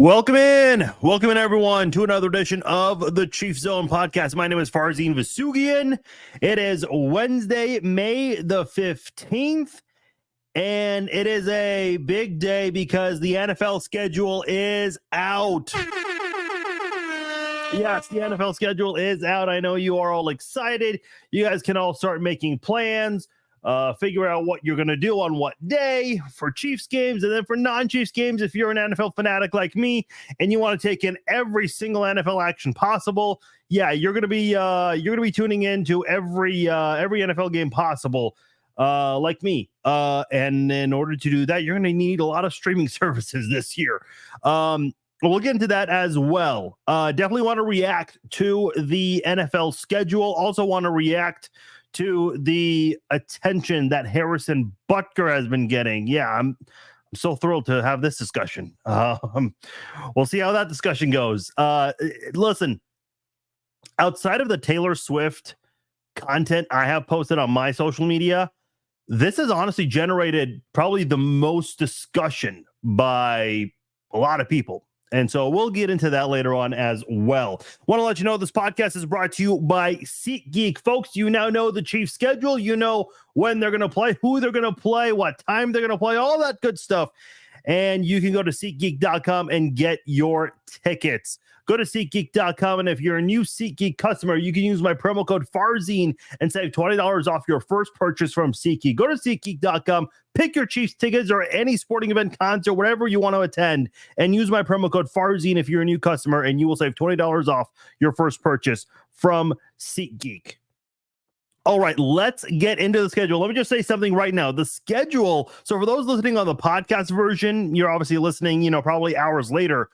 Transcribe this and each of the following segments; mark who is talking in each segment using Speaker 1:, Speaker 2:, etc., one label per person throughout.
Speaker 1: Welcome in, everyone, to another edition of the Chief Zone podcast. My name is Farzin Vasugian. It is Wednesday, May the 15th, and it is a big day because the NFL schedule is out. Yes, the NFL schedule is out. I know you are all excited. You guys can all start making plans. Figure out what you're going to do on what day for Chiefs games, and then for non-Chiefs games, if you're an NFL fanatic like me and you want to take in every single NFL action possible, yeah, you're going to be tuning in to every NFL game possible, like me. And in order to do that, you're going to need a lot of streaming services this year. We'll get into that as well. Definitely want to react to the NFL schedule. Also want to react to the attention that Harrison Butker has been getting. Yeah, I'm so thrilled to have this discussion. We'll see how that discussion goes. Listen, outside of the Taylor Swift content I have posted on my social media, this has honestly generated probably the most discussion by a lot of people. And so we'll get into that later on as well. Want to let you know this podcast is brought to you by SeatGeek. Folks, you now know the Chiefs schedule. You know when they're going to play, who they're going to play, what time they're going to play, all that good stuff. And you can go to SeatGeek.com and get your tickets. Go to SeatGeek.com, and if you're a new SeatGeek customer, you can use my promo code Farzine and save $20 off your first purchase from SeatGeek. Go to SeatGeek.com, pick your Chiefs tickets or any sporting event, concert, whatever you want to attend, and use my promo code Farzine if you're a new customer, and you will save $20 off your first purchase from SeatGeek. All right, let's get into the schedule. Let me just say something right now. The schedule, so for those listening on the podcast version, you're obviously listening, probably hours later.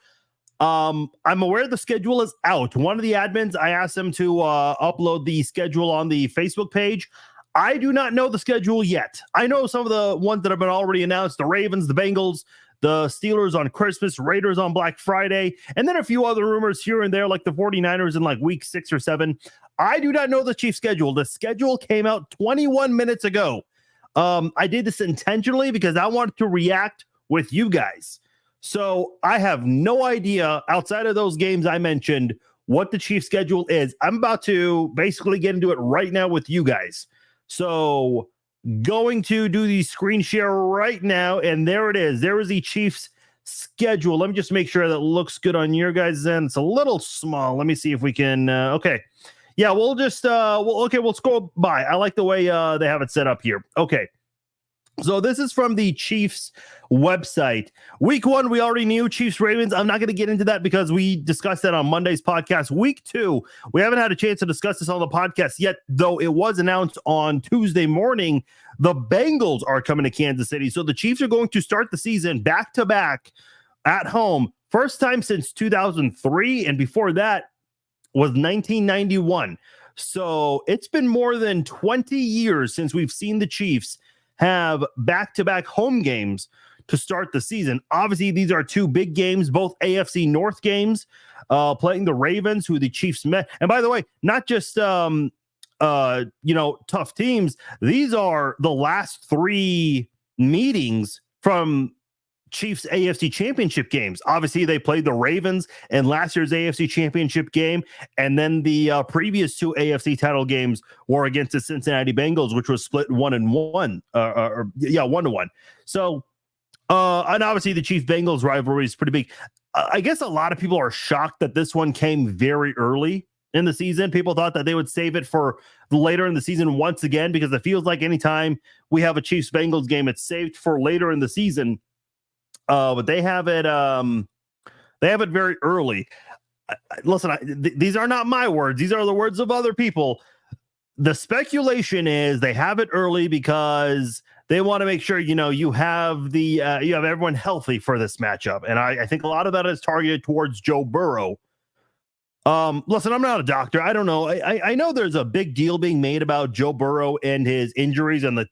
Speaker 1: I'm aware the schedule is out. One of the admins, I asked them to upload the schedule on the Facebook page. I do not know the schedule yet. I know some of the ones that have been already announced: the Ravens, the Bengals, the Steelers on Christmas, Raiders on Black Friday, and then a few other rumors here and there, like the 49ers in like week 6 or 7. I do not know the Chiefs schedule. The schedule came out 21 minutes ago. I did this intentionally because I wanted to react with you guys. So I have no idea, outside of those games I mentioned, what the Chiefs schedule is. I'm about to basically get into it right now with you guys. So going to do the screen share right now, and there it is. There is the Chiefs schedule. Let me just make sure that looks good on your guys' end. It's a little small. Let me see if we can. Okay. Yeah, we'll just we'll scroll by. I like the way they have it set up here. Okay. So this is from the Chiefs website. Week 1, we already knew Chiefs Ravens. I'm not going to get into that because we discussed that on Monday's podcast. Week 2, we haven't had a chance to discuss this on the podcast yet, though it was announced on Tuesday morning. The Bengals are coming to Kansas City. So the Chiefs are going to start the season back-to-back at home. First time since 2003, and before that was 1991. So it's been more than 20 years since we've seen the Chiefs have back-to-back home games to start the season. Obviously, these are two big games, both AFC North games, playing the Ravens, who the Chiefs met. And by the way, not just tough teams. These are the last 3 meetings from Chiefs AFC Championship games. Obviously, they played the Ravens in last year's AFC Championship game, and then the previous 2 AFC title games were against the Cincinnati Bengals, which was split 1-1, 1-1. So, and obviously the Chiefs-Bengals rivalry is pretty big. I guess a lot of people are shocked that this one came very early in the season. People thought that they would save it for later in the season once again, because it feels like anytime we have a Chiefs-Bengals game, it's saved for later in the season. But they have it very early. Listen, these are not my words. These are the words of other people. The speculation is they have it early because they want to make sure, you have everyone healthy for this matchup. And I think a lot of that is targeted towards Joe Burrow. Listen, I'm not a doctor. I don't know. I know there's a big deal being made about Joe Burrow and his injuries and the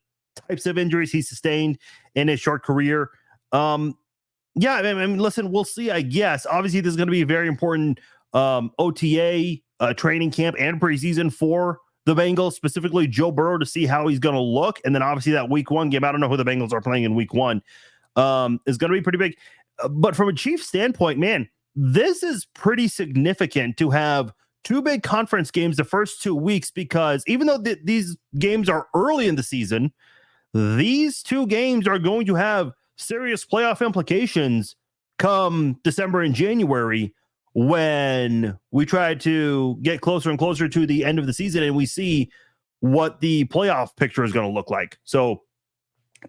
Speaker 1: types of injuries he sustained in his short career. Yeah, I mean, listen, we'll see, I guess. Obviously, this is going to be a very important OTA training camp and preseason for the Bengals, specifically Joe Burrow, to see how he's going to look. And then obviously that week 1 game, I don't know who the Bengals are playing in week 1. is going to be pretty big. But from a Chiefs standpoint, man, this is pretty significant to have two big conference games the first 2 weeks, because even though these games are early in the season, these two games are going to have serious playoff implications come December and January, when we try to get closer and closer to the end of the season and we see what the playoff picture is going to look like. So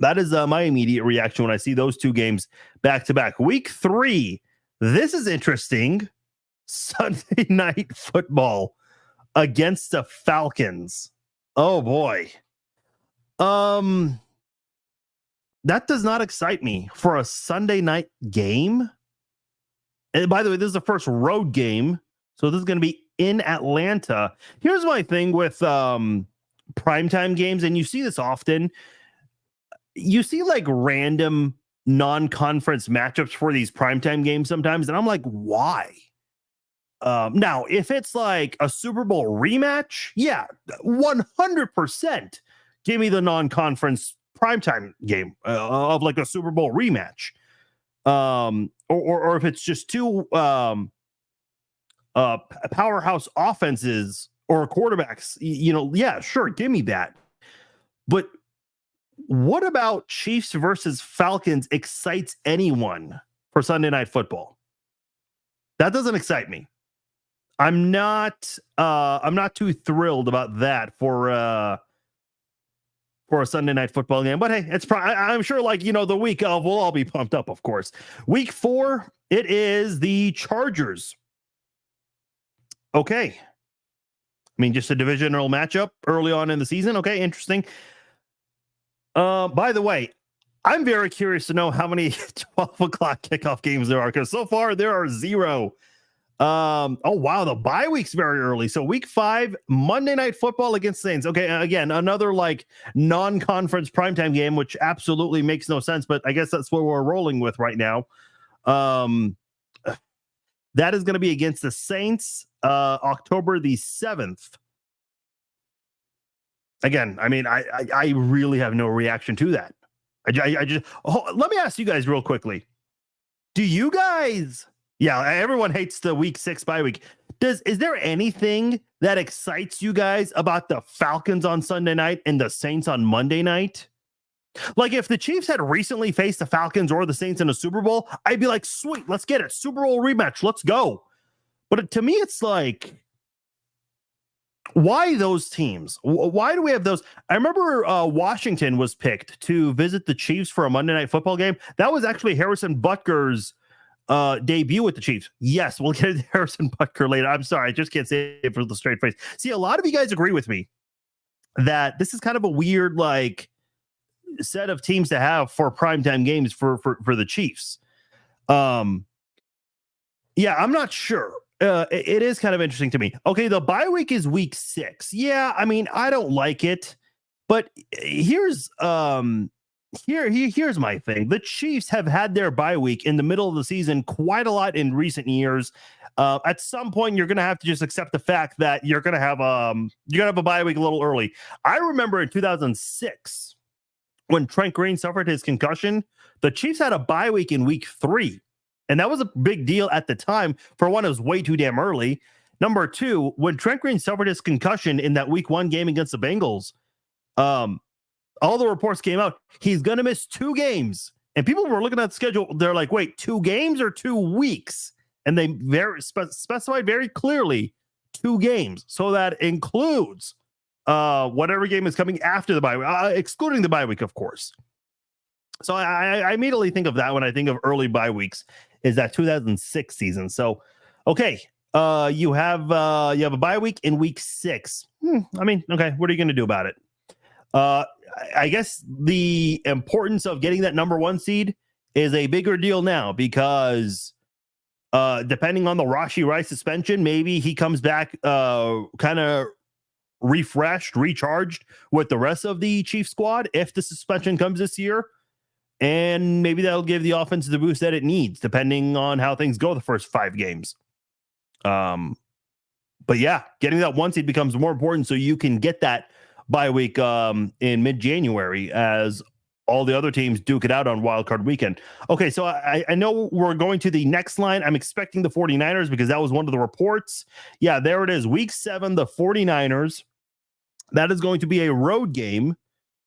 Speaker 1: that is my immediate reaction when I see those two games back to back. Week 3, this is interesting. Sunday Night Football against the Falcons. Oh boy. That does not excite me for a Sunday night game. And by the way, this is the first road game, so this is going to be in Atlanta. Here's my thing with primetime games, and you see this often. You see like random non-conference matchups for these primetime games sometimes, and I'm like, why? Now, if it's like a Super Bowl rematch, yeah, 100% give me the non-conference primetime game of like a Super Bowl rematch. Or if it's just two powerhouse offenses or quarterbacks, yeah, sure, give me that. But what about Chiefs versus Falcons excites anyone for Sunday Night Football? That doesn't excite me. I'm not too thrilled about that for a Sunday Night Football game, but hey, it's I'm sure the week of we'll all be pumped up, of course. Week 4, it is the Chargers. Okay. I mean, just a divisional matchup early on in the season. Okay, interesting. By the way, I'm very curious to know how many 12 o'clock kickoff games there are, because so far there are 0. Oh wow, the bye week's very early. So week 5, Monday Night Football against Saints. Okay, again, another like non-conference primetime game, which absolutely makes no sense, but I guess that's what we're rolling with right now. That is going to be against the Saints, October the 7th. Again, I mean, I really have no reaction to that. I just let me ask you guys real quickly. Do you guys? Yeah, everyone hates the week 6 bye week. Is there anything that excites you guys about the Falcons on Sunday night and the Saints on Monday night? Like if the Chiefs had recently faced the Falcons or the Saints in a Super Bowl, I'd be like, sweet, let's get it. Super Bowl rematch. Let's go. But to me, it's like, why those teams? Why do we have those? I remember Washington was picked to visit the Chiefs for a Monday Night Football game. That was actually Harrison Butker's debut with the Chiefs. Yes, we'll get into Harrison Butker later. I'm sorry, I just can't say it for the straight face. See, a lot of you guys agree with me that this is kind of a weird like set of teams to have for primetime games for the Chiefs. Yeah, I'm not sure. It is kind of interesting to me. Okay, the bye week is week 6. Yeah, I mean, I don't like it, but here's here's my thing. The Chiefs have had their bye week in the middle of the season quite a lot in recent years. At some point, you're going to have to just accept the fact that you're going to have a bye week a little early. I remember in 2006 when Trent Green suffered his concussion, the Chiefs had a bye week in week 3. And that was a big deal at the time. For one, it was way too damn early. Number 2, when Trent Green suffered his concussion in that week 1 game against the Bengals, all the reports came out, he's going to miss 2 games. And people were looking at the schedule. They're like, wait, 2 games or 2 weeks? And they specified very clearly 2 games. So that includes whatever game is coming after the bye week, excluding the bye week, of course. So I immediately think of that when I think of early bye weeks, is that 2006 season. So, okay, you have a bye week in week 6. I mean, okay, what are you going to do about it? I guess the importance of getting that number 1 seed is a bigger deal now, because depending on the Rashee Rice suspension, maybe he comes back kind of refreshed, recharged with the rest of the Chiefs squad if the suspension comes this year. And maybe that'll give the offense the boost that it needs, depending on how things go the first 5 games. But yeah, getting that 1 seed becomes more important so you can get that bye week in mid-January, as all the other teams duke it out on wild card weekend. Okay, so I know we're going to the next line. I'm expecting the 49ers because that was one of the reports. Yeah, there it is. Week 7, the 49ers. That is going to be a road game.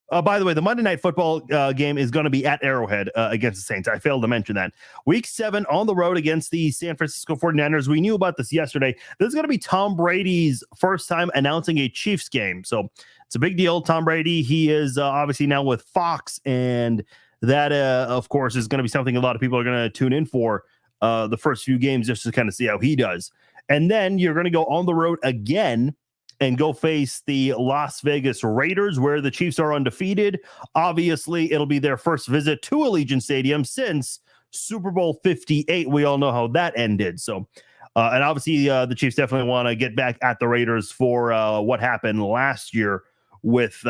Speaker 1: By the way, the Monday Night Football game is going to be at Arrowhead against the Saints. I failed to mention that. Week 7 on the road against the San Francisco 49ers. We knew about this yesterday. This is going to be Tom Brady's first time announcing a Chiefs game. So it's a big deal. Tom Brady, he is obviously now with Fox, and that, of course, is going to be something a lot of people are going to tune in for the first few games just to kind of see how he does. And then you're going to go on the road again and go face the Las Vegas Raiders, where the Chiefs are undefeated. Obviously, it'll be their first visit to Allegiant Stadium since Super Bowl 58. We all know how that ended. So, and obviously, the Chiefs definitely want to get back at the Raiders for what happened last year with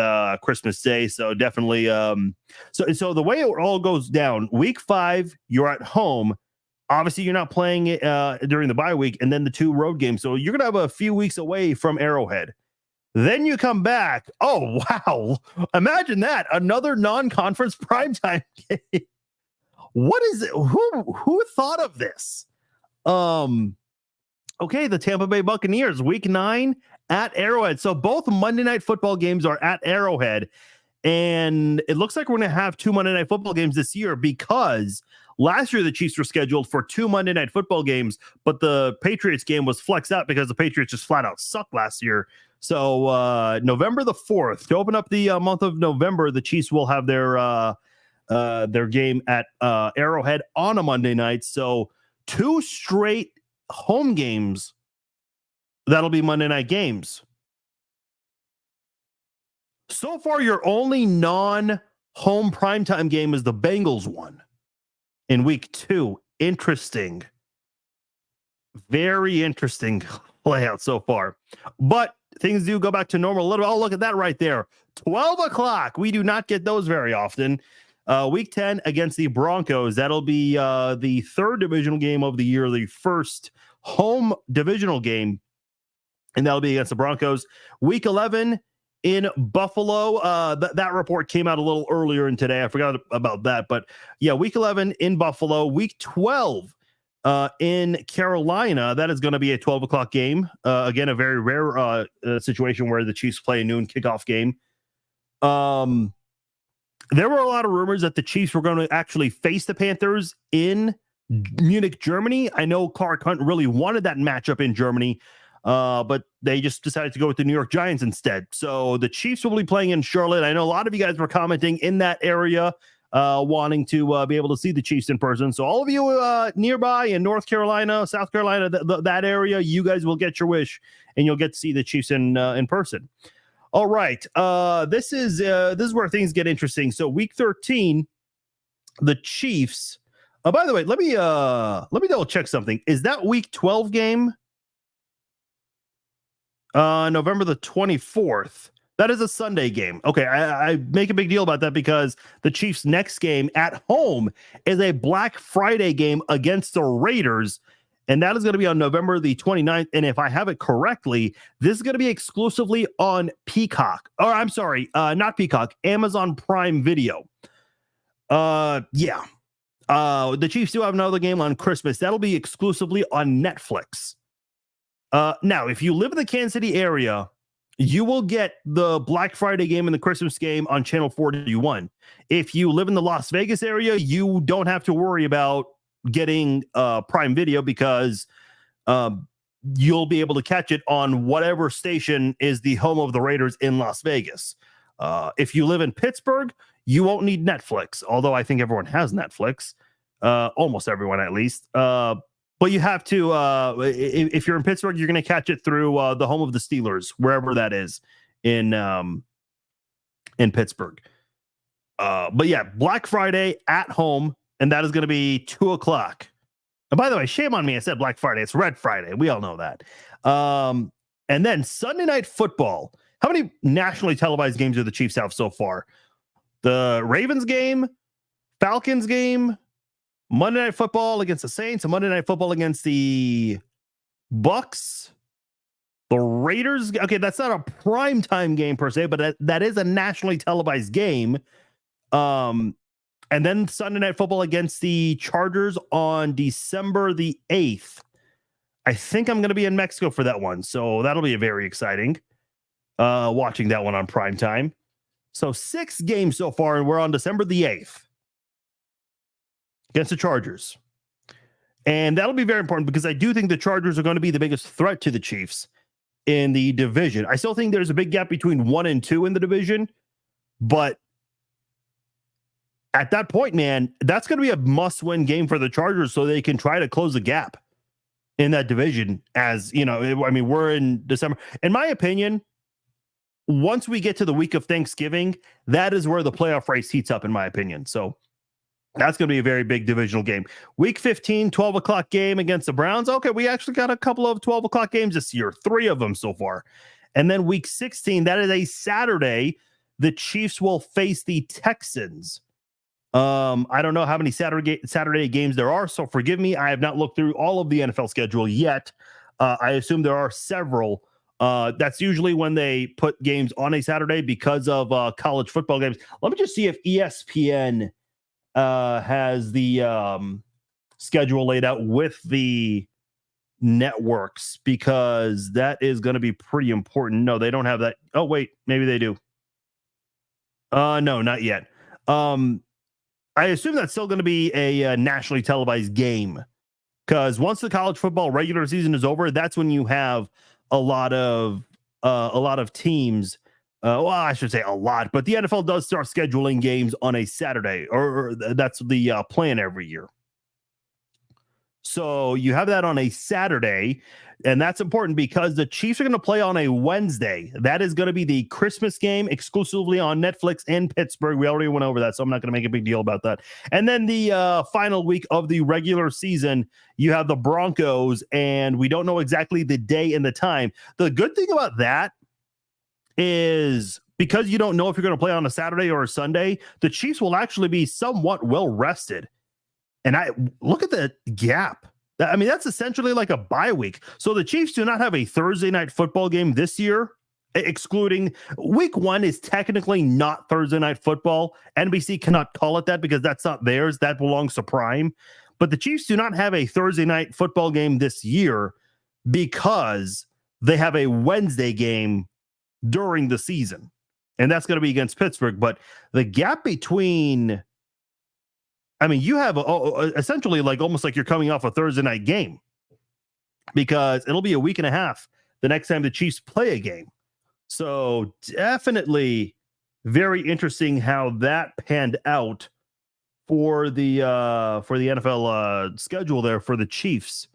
Speaker 1: Christmas Day. So definitely, so the way it all goes down, week 5, you're at home. Obviously, you're not playing it during the bye week, and then the 2 road games. So you're going to have a few weeks away from Arrowhead. Then you come back. Oh, wow. Imagine that. Another non-conference primetime game. What is it? Who thought of this? Okay, the Tampa Bay Buccaneers, week 9 at Arrowhead. So both Monday Night Football games are at Arrowhead. And it looks like we're going to have 2 Monday Night Football games this year because last year the Chiefs were scheduled for 2 Monday Night Football games, but the Patriots game was flexed out because the Patriots just flat out sucked last year. So November the 4th, to open up the month of November, the Chiefs will have their game at Arrowhead on a Monday night. So 2 straight home games that'll be Monday night games. So far, your only non-home primetime game is the Bengals one in week 2. Interesting. Very interesting layout so far. But things do go back to normal a little. Oh, look at that right there. 12 o'clock. We do not get those very often. Week 10 against the Broncos. That'll be the 3rd divisional game of the year, the first home divisional game. And that'll be against the Broncos. Week 11 in Buffalo. That report came out a little earlier in today. I forgot about that. But yeah, week 11 in Buffalo. Week 12 in Carolina. That is going to be a 12 o'clock game. Again, a very rare situation where the Chiefs play a noon kickoff game. There were a lot of rumors that the Chiefs were going to actually face the Panthers in Munich, Germany. I know Clark Hunt really wanted that matchup in Germany, but they just decided to go with the New York Giants instead. So the Chiefs will be playing in Charlotte. I know a lot of you guys were commenting in that area, wanting to be able to see the Chiefs in person. So all of you nearby in North Carolina, South Carolina, that area, you guys will get your wish, and you'll get to see the Chiefs in person. All right, this is where things get interesting. So week 13, the Chiefs. By the way, let me double check something. Is that week 12 game? November the 24th. That is a Sunday game. Okay, I make a big deal about that because the Chiefs' next game at home is a Black Friday game against the Raiders, and that is going to be on November the 29th. And if I have it correctly, this is going to be exclusively on Peacock. Or I'm sorry, not Peacock, Amazon Prime Video. Yeah. The Chiefs do have another game on Christmas. That'll be exclusively on Netflix. Now, if you live in the Kansas City area, you will get the Black Friday game and the Christmas game on Channel 41. If you live in the Las Vegas area, you don't have to worry about getting Prime Video because you'll be able to catch it on whatever station is the home of the Raiders in Las Vegas. If you live in Pittsburgh, you won't need Netflix, although I think everyone has Netflix, almost everyone at least. But you have to, if you're in Pittsburgh, you're going to catch it through the home of the Steelers, wherever that is in Pittsburgh. But yeah, Black Friday at home, and that is going to be 2 o'clock. And by the way, shame on me. I said Black Friday. It's Red Friday. We all know that. And then Sunday Night Football. How many nationally televised games do the Chiefs have so far? The Ravens game, Falcons game, Monday Night Football against the Saints, and Monday Night Football against the Bucks, the Raiders. Okay, that's not a primetime game per se, but that is a nationally televised game. And then Sunday Night Football against the Chargers on December the 8th. I think I'm going to be in Mexico for that one, so that'll be very exciting. Watching that one on prime time. So 6 games so far, and we're on December the 8th against the Chargers. And that'll be very important because I do think the Chargers are going to be the biggest threat to the Chiefs in the division. I still think there's a big gap between 1 and 2 in the division, but at that point, man, that's going to be a must-win game for the Chargers so they can try to close the gap in that division. As you know, I mean, we're in December. In my opinion, once we get to the week of Thanksgiving, that is where the playoff race heats up, in my opinion. So that's going to be a very big divisional game. Week 15, 12 o'clock game against the Browns. Okay, we actually got a couple of 12 o'clock games this year, 3 of them so far. And then week 16, that is a Saturday. The Chiefs will face the Texans. I don't know how many Saturday games there are, so forgive me. I have not looked through all of the NFL schedule yet. I assume there are several. That's usually when they put games on a Saturday because of college football games. Let me just see if ESPN has the schedule laid out with the networks, because that is going to be pretty important. No, they don't have that. Oh, wait, maybe they do. No, not yet. I assume that's still going to be a nationally televised game, because once the college football regular season is over, that's when you have a lot of teams. Well, I should say a lot, but the NFL does start scheduling games on a Saturday, or that's the plan every year. So you have that on a Saturday, and that's important because the Chiefs are going to play on a Wednesday. That is going to be the Christmas game exclusively on Netflix in Pittsburgh. We already went over that, so I'm not going to make a big deal about that. And then the final week of the regular season, you have the Broncos, and we don't know exactly the day and the time. The good thing about that is, because you don't know if you're going to play on a Saturday or a Sunday, the Chiefs will actually be somewhat well rested. And I look at the gap. I mean, that's essentially like a bye week. So the Chiefs do not have a Thursday night football game this year, excluding week 1 is technically not Thursday night football. NBC cannot call it that because that's not theirs. That belongs to Prime. But the Chiefs do not have a Thursday night football game this year because they have a Wednesday game during the season. And that's going to be against Pittsburgh. But the gap between, I mean, you have essentially like almost like you're coming off a Thursday night game, because it'll be a week and a half the next time the Chiefs play a game. So definitely very interesting how that panned out for the NFL schedule there for the Chiefs,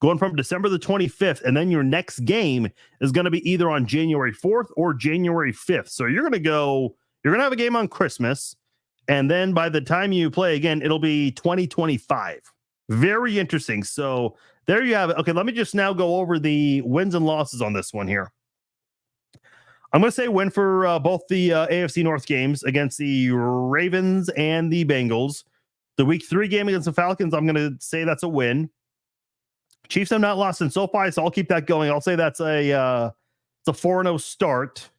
Speaker 1: going from December the 25th, and then your next game is going to be either on January 4th or January 5th. So you're going to have a game on Christmas. And then by the time you play again, it'll be 2025. Very interesting. So there you have it. Okay, let me just now go over the wins and losses on this one here. I'm going to say win for both the AFC North games against the Ravens and the Bengals. The week 3 game against the Falcons, I'm going to say that's a win. Chiefs have not lost in SoFi, so I'll keep that going. I'll say that's a 4-0 start.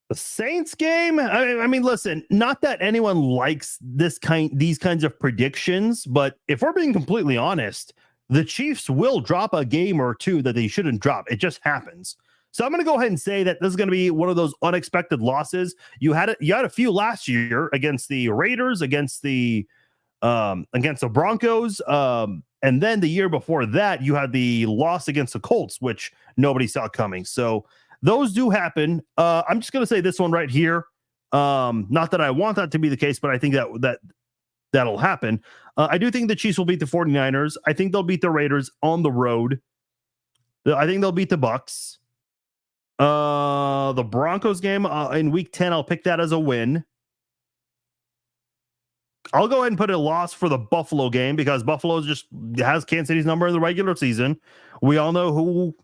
Speaker 1: The Saints game, I mean, listen, not that anyone likes these kinds of predictions, but if we're being completely honest, the Chiefs will drop a game or two that they shouldn't drop. It just happens. So I'm going to go ahead and say that this is going to be one of those unexpected losses. You had a few last year against the Raiders, against the Broncos, and then the year before that, you had the loss against the Colts, which nobody saw coming. So those do happen. I'm just going to say this one right here. Not that I want that to be the case, but I think that'll happen. I do think the Chiefs will beat the 49ers. I think they'll beat the Raiders on the road. I think they'll beat the Bucks. The Broncos game in week 10, I'll pick that as a win. I'll go ahead and put a loss for the Buffalo game because Buffalo just has Kansas City's number in the regular season. We all know who.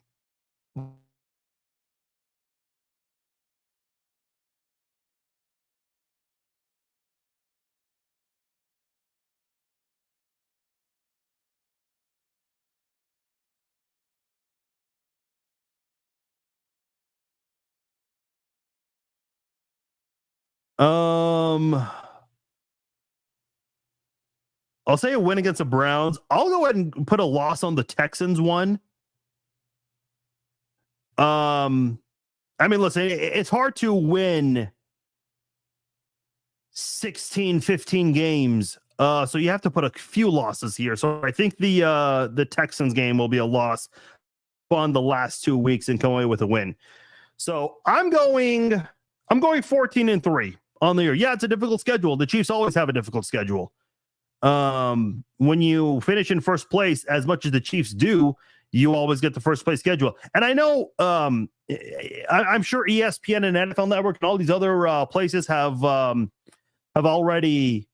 Speaker 1: I'll say a win against the Browns. I'll go ahead and put a loss on the Texans one. I mean, listen, it's hard to win 16, 15 games. So you have to put a few losses here. So I think the Texans game will be a loss on the last 2 weeks and come away with a win. So I'm going 14-3 on the year. Yeah, it's a difficult schedule. The Chiefs always have a difficult schedule. When you finish in first place, as much as the Chiefs do, you always get the first place schedule. And I know, I'm sure ESPN and NFL Network and all these other places have already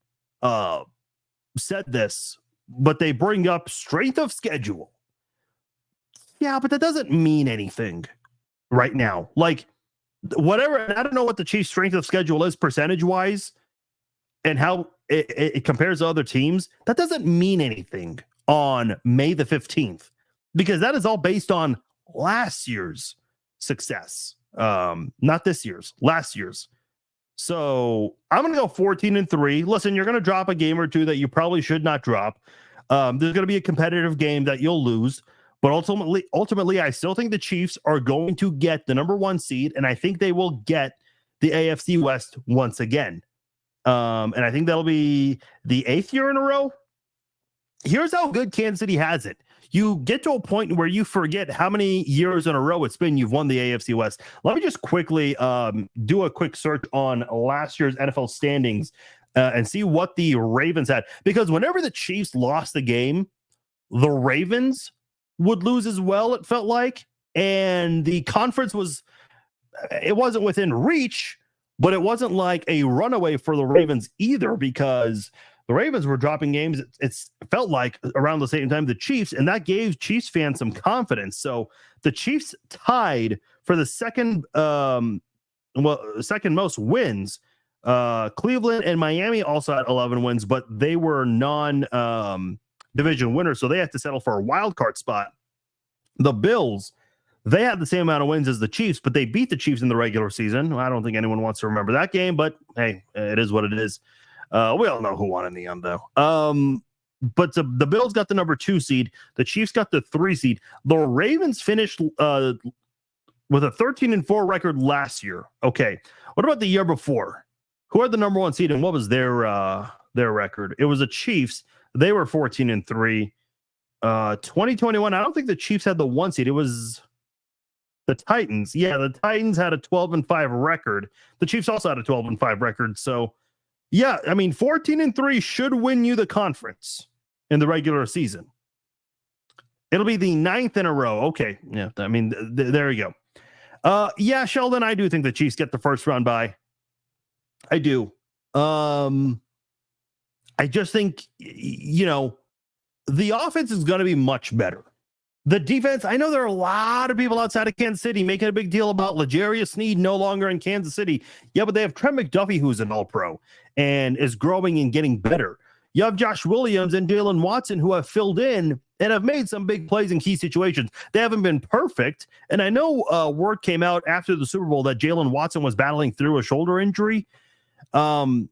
Speaker 1: said this, but they bring up strength of schedule. Yeah, but that doesn't mean anything right now. Like, whatever, and I don't know what the Chiefs' strength of schedule is percentage-wise and how it compares to other teams. That doesn't mean anything on May the 15th because that is all based on last year's success, not this year's, last year's. So I'm going to go 14-3. Listen, you're going to drop a game or two that you probably should not drop. There's going to be a competitive game that you'll lose. But ultimately, I still think the Chiefs are going to get the number 1 seed, and I think they will get the AFC West once again. And I think that'll be the 8th year in a row. Here's how good Kansas City has it. You get to a point where you forget how many years in a row it's been you've won the AFC West. Let me just quickly do a quick search on last year's NFL standings and see what the Ravens had. Because whenever the Chiefs lost the game, the Ravens would lose as well, it felt like. And the conference it wasn't within reach, but it wasn't like a runaway for the Ravens either, because the Ravens were dropping games. It felt like around the same time the Chiefs, and that gave Chiefs fans some confidence. So the Chiefs tied for the second most wins. Cleveland and Miami also had 11 wins, but they were division winners, so they had to settle for a wild card spot. The Bills, they had the same amount of wins as the Chiefs, but they beat the Chiefs in the regular season. I don't think anyone wants to remember that game, but hey, it is what it is. We all know who won in the end, though. But the Bills got the number 2 seed. The Chiefs got the 3 seed. The Ravens finished with a 13-4 record last year. Okay, what about the year before? Who had the number 1 seed, and what was their record? It was the Chiefs. They were 14-3. 2021, I don't think the Chiefs had the 1 seed. It was the Titans. Yeah, the Titans had a 12-5 record. The Chiefs also had a 12-5 record. So, yeah, I mean, 14-3 should win you the conference in the regular season. It'll be the 9th in a row. Okay, yeah, I mean, there you go. Yeah, Sheldon, I do think the Chiefs get the first round bye. I do. I just think, the offense is going to be much better. The defense, I know there are a lot of people outside of Kansas City making a big deal about L'Jarius Sneed no longer in Kansas City. Yeah, but they have Trent McDuffie, who's an all-pro and is growing and getting better. You have Josh Williams and Jalen Watson, who have filled in and have made some big plays in key situations. They haven't been perfect. And I know word came out after the Super Bowl that Jalen Watson was battling through a shoulder injury. And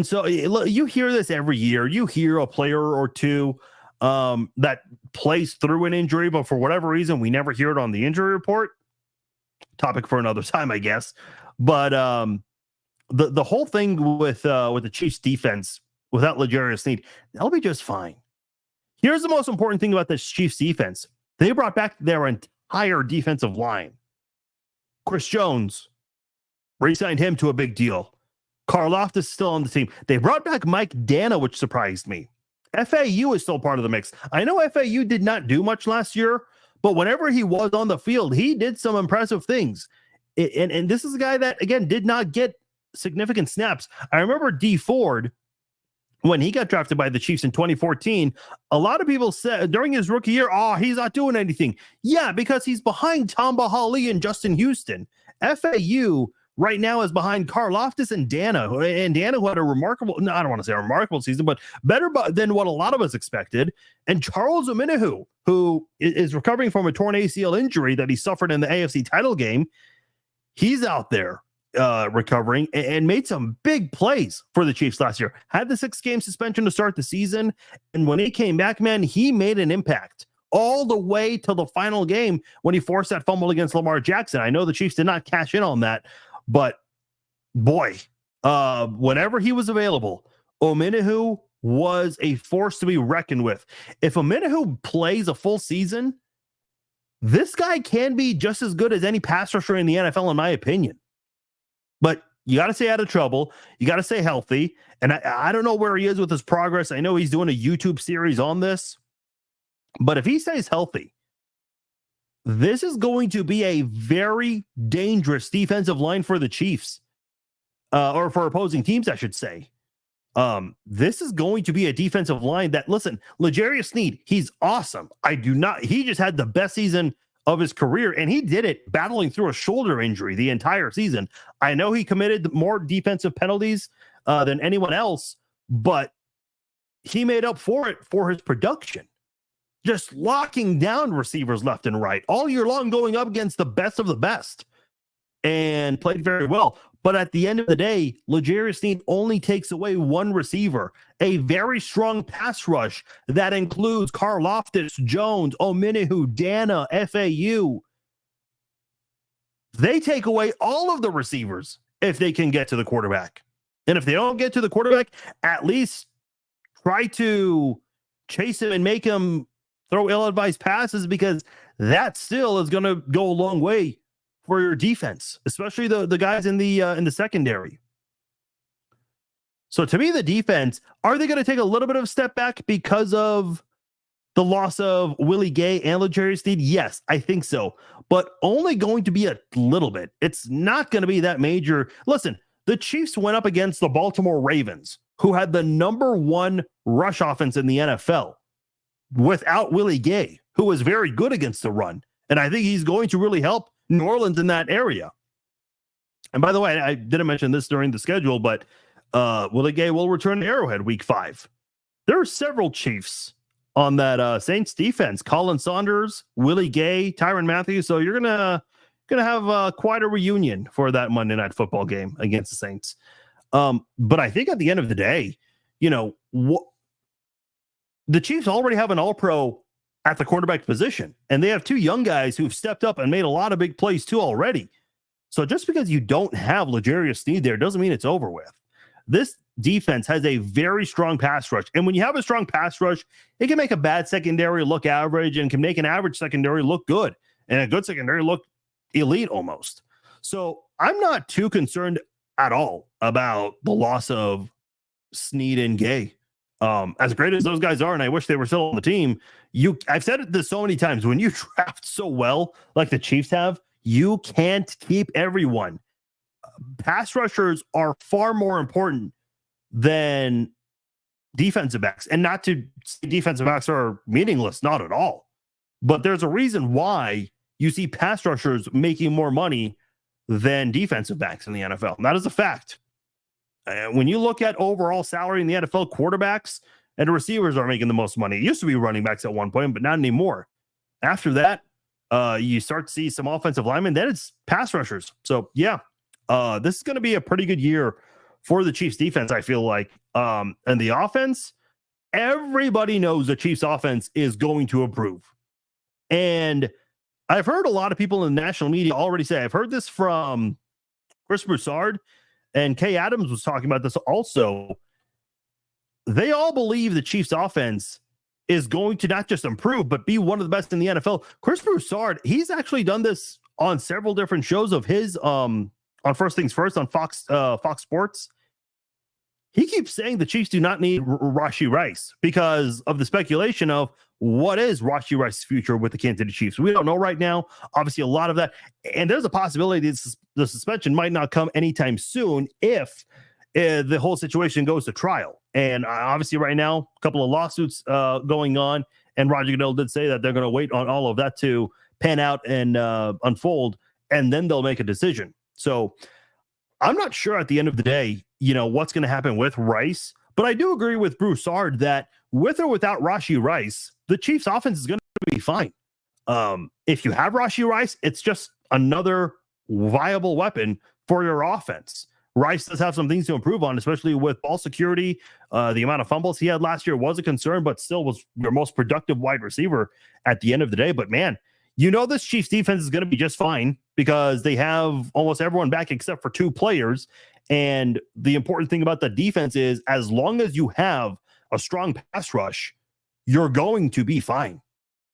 Speaker 1: so you hear this every year. You hear a player or two that plays through an injury, but for whatever reason, we never hear it on the injury report. Topic for another time, I guess. But the whole thing with the Chiefs defense without L'Jarius Sneed, that'll be just fine. Here's the most important thing about this Chiefs defense. They brought back their entire defensive line. Chris Jones, re-signed him to a big deal. Karloff is still on the team. They brought back Mike Dana, which surprised me. FAU is still part of the mix. I know FAU did not do much last year, but whenever he was on the field, he did some impressive things. And this is a guy that, again, did not get significant snaps. I remember Dee Ford, when he got drafted by the Chiefs in 2014, a lot of people said during his rookie year, he's not doing anything. Yeah, because he's behind Tamba Hali and Justin Houston. FAU right now is behind Karloftis and Dana, who had a remarkable, no, I don't want to say a remarkable season, but better than what a lot of us expected. And Charles Omenihu, who is recovering from a torn ACL injury that he suffered in the AFC title game, he's out there. recovering and made some big plays for the Chiefs last year. Had the 6-game suspension to start the season, and when he came back, man, he made an impact all the way till the final game when he forced that fumble against Lamar Jackson. I know the Chiefs did not cash in on that, but boy, whenever he was available, Omenihu was a force to be reckoned with. If Omenihu plays a full season, this guy can be just as good as any pass rusher in the NFL, in my opinion. But you got to stay out of trouble. You got to stay healthy. And I don't know where he is with his progress. I know he's doing a YouTube series on this. But if he stays healthy, this is going to be a very dangerous defensive line for the Chiefs. Or for opposing teams, I should say. This is going to be a defensive line that, listen, L'Jarius Sneed, he's awesome. He just had the best season of his career, and he did it battling through a shoulder injury the entire season. I know he committed more defensive penalties than anyone else, but he made up for it for his production. Just locking down receivers left and right all year long, going up against the best of the best, and played very well. But at the end of the day, L'Jarius Sneed only takes away one receiver, a very strong pass rush that includes Karlaftis, Jones, Omenihu, Dana, FAU. They take away all of the receivers if they can get to the quarterback. And if they don't get to the quarterback, at least try to chase him and make him throw ill-advised passes, because that still is going to go a long way for your defense, especially the guys in the secondary. So to me, the defense, are they going to take a little bit of a step back because of the loss of Willie Gay and L'Jarius Sneed? Yes, I think so, but only going to be a little bit. It's not going to be that major. Listen, the Chiefs went up against the Baltimore Ravens, who had the number 1 rush offense in the NFL without Willie Gay, who was very good against the run. And I think he's going to really help New Orleans in that area. And by the way, I didn't mention this during the schedule, but Willie Gay will return to Arrowhead week 5. There are several Chiefs on that Saints defense. Colin Saunders, Willie Gay, Tyrann Mathieu. So you're gonna have quite a reunion for that Monday Night Football game against the Saints. But I think at the end of the day, the Chiefs already have an All-Pro at the quarterback position, and they have 2 young guys who've stepped up and made a lot of big plays too already. So just because you don't have L'Jarius Sneed there doesn't mean it's over with. This defense has a very strong pass rush, and when you have a strong pass rush, it can make a bad secondary look average and can make an average secondary look good, and a good secondary look elite almost. So I'm not too concerned at all about the loss of Sneed and Gay. As great as those guys are, and I wish they were still on the team, I've said this so many times, when you draft so well like the Chiefs have, you can't keep everyone. Pass rushers are far more important than defensive backs, and not to say defensive backs are meaningless, not at all. But there's a reason why you see pass rushers making more money than defensive backs in the NFL. And that is a fact. When you look at overall salary in the NFL, quarterbacks and receivers are making the most money. It used to be running backs at one point, but not anymore. After that, you start to see some offensive linemen. Then it's pass rushers. So, yeah, this is going to be a pretty good year for the Chiefs defense, I feel like. And the offense, everybody knows the Chiefs offense is going to improve. And I've heard a lot of people in the national media already say, I've heard this from Chris Broussard, and Kay Adams was talking about this also. They all believe the Chiefs offense is going to not just improve, but be one of the best in the NFL. Chris Broussard, he's actually done this on several different shows of his, on First Things First on Fox Sports. He keeps saying the Chiefs do not need Rashee Rice because of the speculation of what is Rashee Rice's future with the Kansas City Chiefs. We don't know right now. Obviously, a lot of that. And there's a possibility the suspension might not come anytime soon if the whole situation goes to trial. And obviously right now, a couple of lawsuits going on. And Roger Goodell did say that they're going to wait on all of that to pan out and unfold, and then they'll make a decision. So I'm not sure at the end of the day, what's going to happen with Rice. But I do agree with Broussard that with or without Rashee Rice, the Chiefs offense is going to be fine. If you have Rashee Rice, it's just another viable weapon for your offense. Rice does have some things to improve on, especially with ball security. The amount of fumbles he had last year was a concern, but still was your most productive wide receiver at the end of the day. But man, this Chiefs defense is going to be just fine because they have almost everyone back except for 2 players. And the important thing about the defense is as long as you have a strong pass rush, you're going to be fine.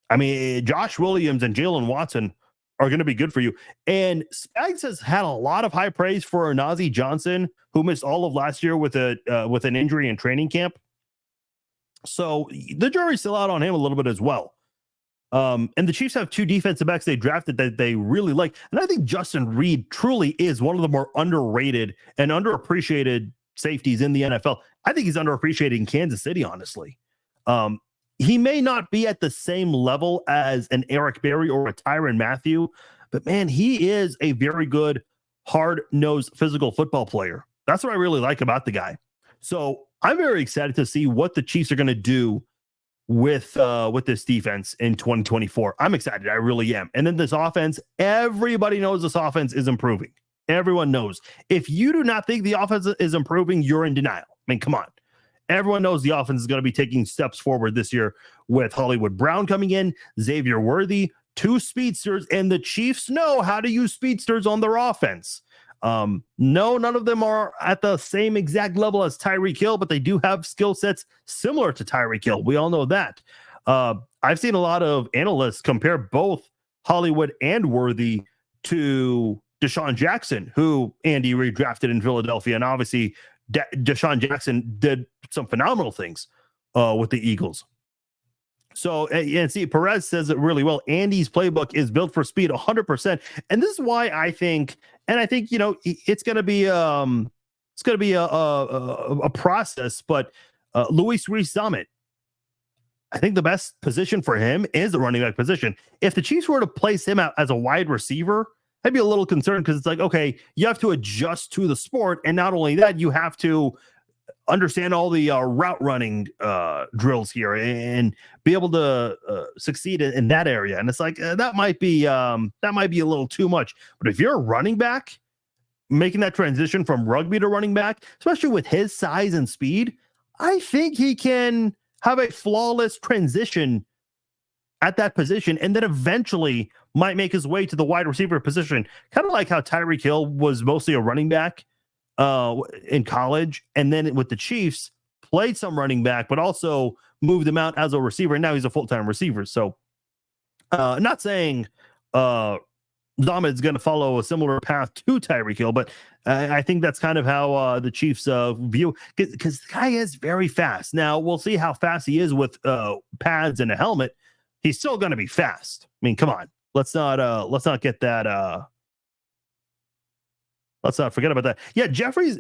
Speaker 1: I mean, Josh Williams and Jalen Watson are going to be good for you. And Spags has had a lot of high praise for Nazeeh Johnson, who missed all of last year with an injury in training camp. So the jury's still out on him a little bit as well. And the Chiefs have 2 defensive backs they drafted that they really like. And I think Justin Reed truly is one of the more underrated and underappreciated safeties in the NFL. I think he's underappreciated in Kansas City, honestly. He may not be at the same level as an Eric Berry or a Tyrann Mathieu, but man, he is a very good, hard-nosed physical football player. That's what I really like about the guy. So I'm very excited to see what the Chiefs are going to do with this defense in 2024. I'm excited. I really am. And then this offense, everybody knows this offense is improving. Everyone knows. If you do not think the offense is improving, you're in denial. I mean, come on. Everyone knows the offense is going to be taking steps forward this year with Hollywood Brown coming in, Xavier Worthy, 2 speedsters, and the Chiefs know how to use speedsters on their offense. No, none of them are at the same exact level as Tyreek Hill, but they do have skill sets similar to Tyreek Hill. We all know that. I've seen a lot of analysts compare both Hollywood and Worthy to Deshaun Jackson, who Andy Reid drafted in Philadelphia, and obviously Deshaun Jackson did some phenomenal things with the Eagles. So, and see, Perez says it really well. Andy's playbook is built for speed 100%. And this is why I think it's going to be a process, but Luis Rees-Summit, I think the best position for him is the running back position. If the Chiefs were to place him out as a wide receiver, I'd be a little concerned because it's like, okay, you have to adjust to the sport. And not only that, you have to understand all the route running drills here and be able to succeed in that area. And it's like, that might be a little too much. But if you're a running back, making that transition from rugby to running back, especially with his size and speed, I think he can have a flawless transition at that position, and then eventually might make his way to the wide receiver position, kind of like how Tyreek Hill was mostly a running back in college, and then with the Chiefs played some running back, but also moved him out as a receiver, and now he's a full-time receiver. So not saying Zahmed's going to follow a similar path to Tyreek Hill, but I think that's kind of how the Chiefs view, because the guy is very fast. Now, we'll see how fast he is with pads and a helmet. He's still going to be fast. I mean, come on. Let's not get that. Let's not forget about that. Yeah, Jeffries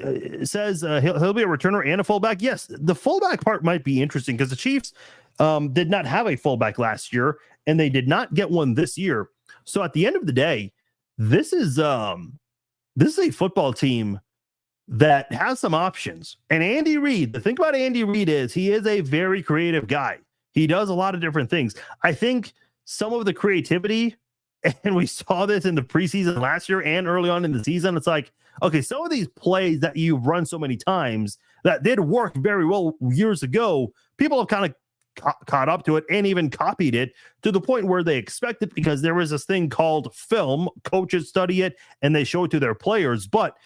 Speaker 1: says he'll be a returner and a fullback. Yes, the fullback part might be interesting because the Chiefs did not have a fullback last year, and they did not get one this year. So at the end of the day, this is a football team that has some options. And Andy Reid, the thing about Andy Reid is he is a very creative guy. He does a lot of different things. I think some of the creativity, and we saw this in the preseason last year and early on in the season, it's like, okay, some of these plays that you've run so many times that did work very well years ago, people have kind of caught up to it and even copied it to the point where they expect it because there is this thing called film. Coaches study it and they show it to their players. But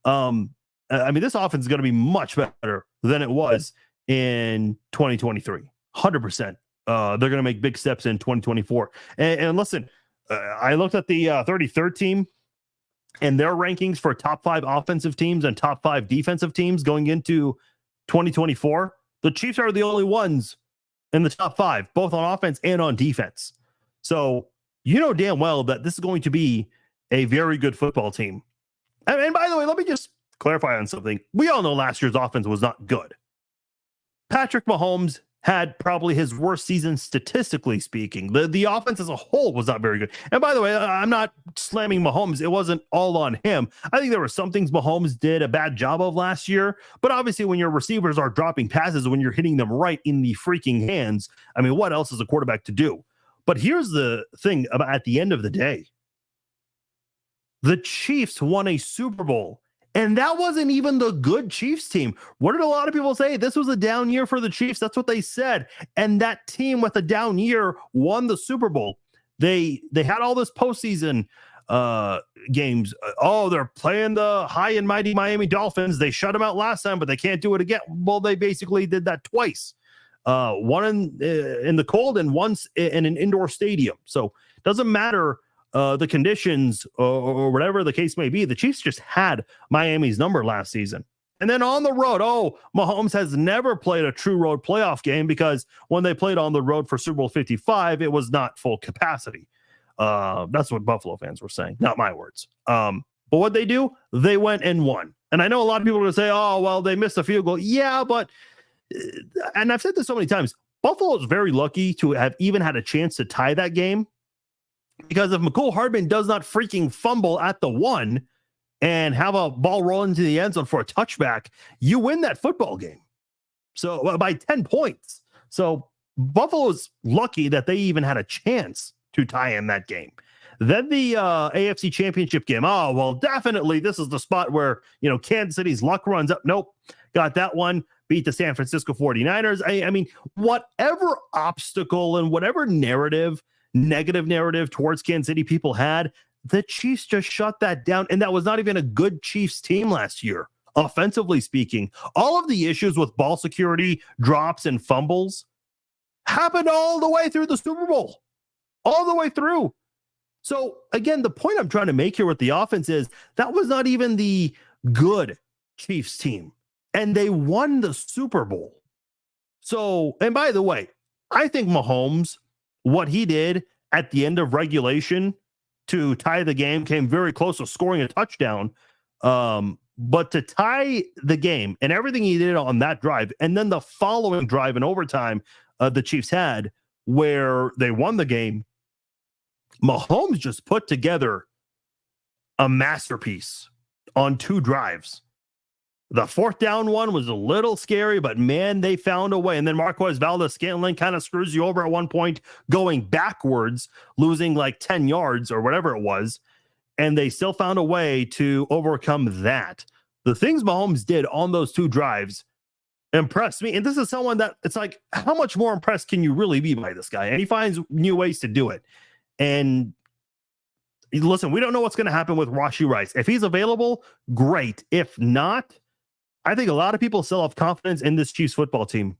Speaker 1: I mean, this offense is going to be much better than it was in 2023. 100%. They're going to make big steps in 2024. And listen, I looked at the 33rd team and their rankings for top 5 offensive teams and top 5 defensive teams going into 2024. The Chiefs are the only ones in the top 5, both on offense and on defense. So you know damn well that this is going to be a very good football team. And by the way, let me just clarify on something. We all know last year's offense was not good. Patrick Mahomes had probably his worst season statistically speaking. The offense as a whole was not very good. And by the way, I'm not slamming Mahomes. It wasn't all on him. I think there were some things Mahomes did a bad job of last year. But obviously when your receivers are dropping passes, when you're hitting them right in the freaking hands, I mean, what else is a quarterback to do? But here's the thing about at the end of the day. the Chiefs won a Super Bowl. And that wasn't even the good Chiefs team. What did a lot of people say? This was a down year for the Chiefs. That's what they said. And that team with a down year won the Super Bowl. They had all this postseason games. Oh, they're playing the high and mighty Miami Dolphins. They shut them out last time, but they can't do it again. Well, they basically did that twice. One in the cold and once in an indoor stadium. So it doesn't matter the conditions or whatever the case may be. The Chiefs just had Miami's number last season. And then on the road, Mahomes has never played a true road playoff game because when they played on the road for Super Bowl 55, it was not full capacity. That's what Buffalo fans were saying, not my words. But what they do, they went and won. And I know a lot of people are going to say, oh, well, they missed a field goal. Yeah, but, and I've said this so many times, Buffalo is very lucky to have even had a chance to tie that game. Because if McCole Hardman does not freaking fumble at the 1 and have a ball roll into the end zone for a touchback, you win that football game. So by 10 points. So Buffalo's lucky that they even had a chance to tie in that game. Then the AFC Championship game. Oh, well, definitely this is the spot where, Kansas City's luck runs up. Nope. Got that one. Beat the San Francisco 49ers. I mean, whatever obstacle and whatever negative narrative towards Kansas City people had, the Chiefs just shut that down. And that was not even a good Chiefs team last year, offensively speaking. All of the issues with ball security, drops, and fumbles happened all the way through the Super Bowl. All the way through. So, again, the point I'm trying to make here with the offense is that was not even the good Chiefs team. And they won the Super Bowl. So, and by the way, I think Mahomes, what he did at the end of regulation to tie the game, came very close to scoring a touchdown. But to tie the game and everything he did on that drive, and then the following drive in overtime the Chiefs had where they won the game, Mahomes just put together a masterpiece on 2 drives. The 4th down one was a little scary, but man, they found a way. And then Marquez Valdes-Scantling kind of screws you over at one point, going backwards, losing like 10 yards or whatever it was. And they still found a way to overcome that. The things Mahomes did on those 2 drives impressed me. And this is someone that it's like, how much more impressed can you really be by this guy? And he finds new ways to do it. And listen, we don't know what's going to happen with Rashee Rice. If he's available, great. If not, I think a lot of people still have confidence in this Chiefs football team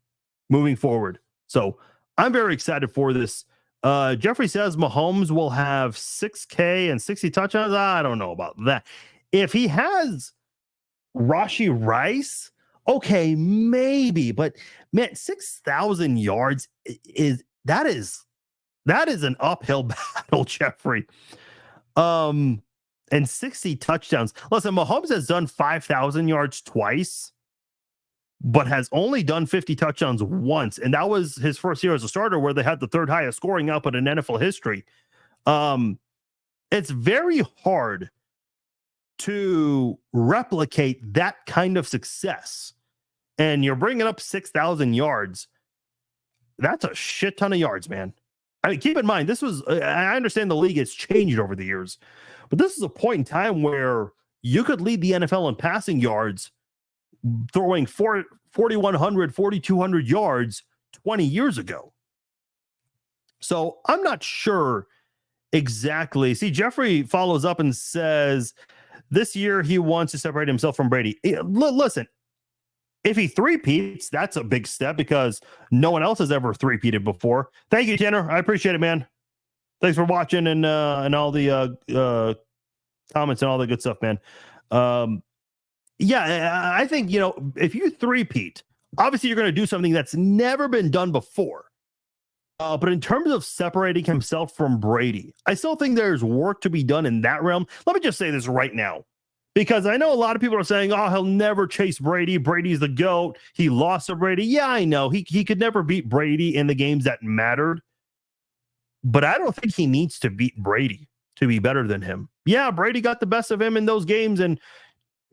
Speaker 1: moving forward. So I'm very excited for this. Jeffrey says Mahomes will have 6K and 60 touchdowns. I don't know about that. If he has Rashee Rice, okay, maybe. But man, 6,000 yards is an uphill battle, Jeffrey. And 60 touchdowns. Listen, Mahomes has done 5,000 yards twice, but has only done 50 touchdowns once. And that was his first year as a starter, where they had the 3rd highest scoring output in NFL history. It's very hard to replicate that kind of success. And you're bringing up 6,000 yards. That's a shit ton of yards, man. I mean, keep in mind, this was, I understand the league has changed over the years, but this is a point in time where you could lead the NFL in passing yards, throwing 4,100, 4,200 yards 20 years ago. So I'm not sure exactly. See, Jeffrey follows up and says, this year he wants to separate himself from Brady. Listen, if he three-peats, that's a big step because no one else has ever three-peated before. Thank you, Tanner. I appreciate it, man. Thanks for watching and all the comments and all the good stuff, man. Yeah, I think, if you three-peat, obviously you're going to do something that's never been done before. But in terms of separating himself from Brady, I still think there's work to be done in that realm. Let me just say this right now, because I know a lot of people are saying, oh, he'll never chase Brady. Brady's the GOAT. He lost to Brady. Yeah, I know. He could never beat Brady in the games that mattered. But I don't think he needs to beat Brady to be better than him. Yeah, Brady got the best of him in those games. And,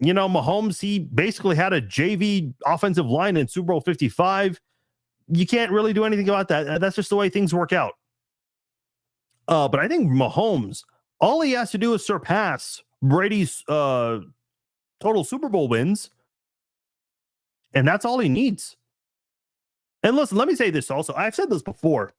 Speaker 1: Mahomes, he basically had a JV offensive line in Super Bowl 55. You can't really do anything about that. That's just the way things work out. But I think Mahomes, all he has to do is surpass Brady's total Super Bowl wins, and that's all he needs. And listen, let me say this also. I've said this before.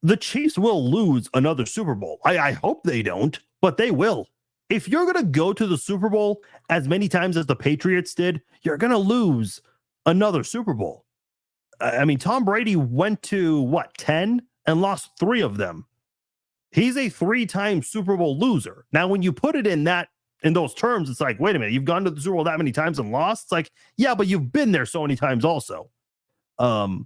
Speaker 1: The Chiefs will lose another Super Bowl. I hope they don't, but they will. If you're going to go to the Super Bowl as many times as the Patriots did, you're going to lose another Super Bowl. I mean, Tom Brady went to, 10 and lost 3 of them. He's a 3-time Super Bowl loser. Now, when you put it in those terms, it's like, wait a minute, you've gone to the Super Bowl that many times and lost? It's like, yeah, but you've been there so many times also. I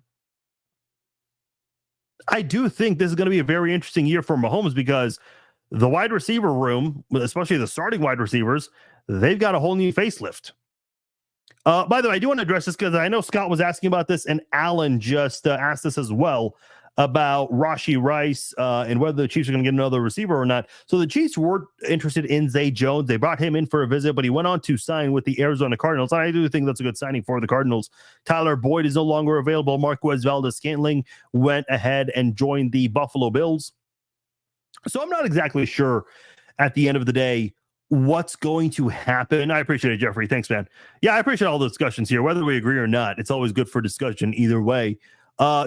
Speaker 1: do think this is going to be a very interesting year for Mahomes because the wide receiver room, especially the starting wide receivers, they've got a whole new facelift. By the way, I do want to address this because I know Scott was asking about this, and Alan just asked this as well about Rashee Rice and whether the Chiefs are going to get another receiver or not. So the Chiefs were interested in Zay Jones. They brought him in for a visit, but he went on to sign with the Arizona Cardinals. I do think that's a good signing for the Cardinals. Tyler Boyd is no longer available. Marquez Valdes-Scantling went ahead and joined the Buffalo Bills. So I'm not exactly sure at the end of the day what's going to happen. I appreciate it, Jeffrey. Thanks, man. Yeah, I appreciate all the discussions here, whether we agree or not. It's always good for discussion either way.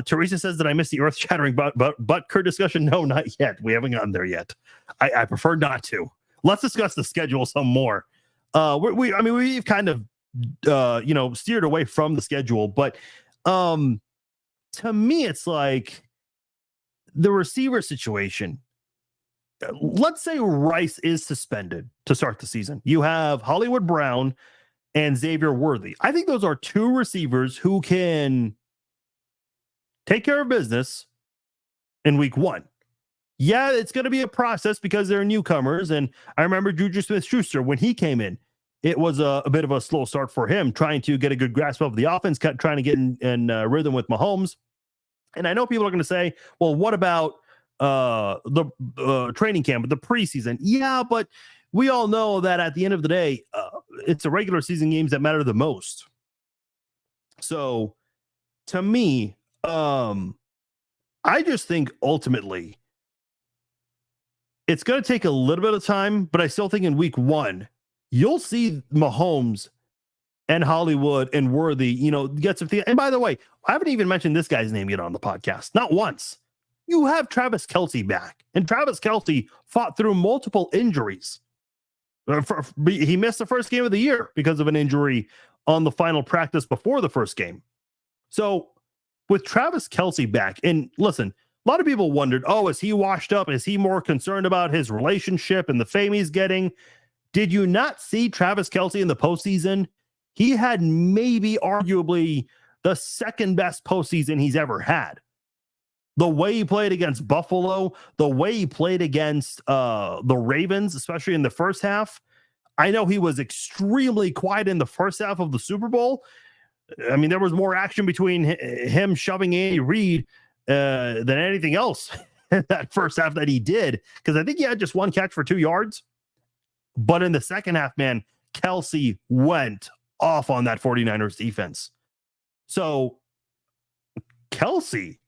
Speaker 1: Teresa says that I missed the earth-shattering Butker discussion. No, not yet. We haven't gotten there yet. I prefer not to. Let's discuss the schedule some more. We've kind of steered away from the schedule, but to me, it's like the receiver situation. Let's say Rice is suspended to start the season. You have Hollywood Brown and Xavier Worthy. I think those are 2 receivers who can take care of business in week 1. Yeah, it's going to be a process because they're newcomers. And I remember Juju Smith-Schuster, when he came in, it was a bit of a slow start for him, trying to get a good grasp of the offense, trying to get in rhythm with Mahomes. And I know people are going to say, well, what about the training camp, the preseason? Yeah, but we all know that at the end of the day, it's the regular season games that matter the most. So to me, I just think ultimately it's going to take a little bit of time, but I still think in week 1, you'll see Mahomes and Hollywood and Worthy, get some. And by the way, I haven't even mentioned this guy's name yet on the podcast. Not once. You have Travis Kelce back, and Travis Kelce fought through multiple injuries. He missed the first game of the year because of an injury on the final practice before the first game. So with Travis Kelce back, and listen, a lot of people wondered, is he washed up? Is he more concerned about his relationship and the fame he's getting? Did you not see Travis Kelce in the postseason? He had maybe arguably the second best postseason he's ever had. The way he played against Buffalo, the way he played against the Ravens, especially in the first half. I know he was extremely quiet in the first half of the Super Bowl. I mean, there was more action between him shoving Andy Reid than anything else in that first half that he did, because I think he had just 1 catch for 2 yards. But in the second half, man, Kelce went off on that 49ers defense. So Kelce,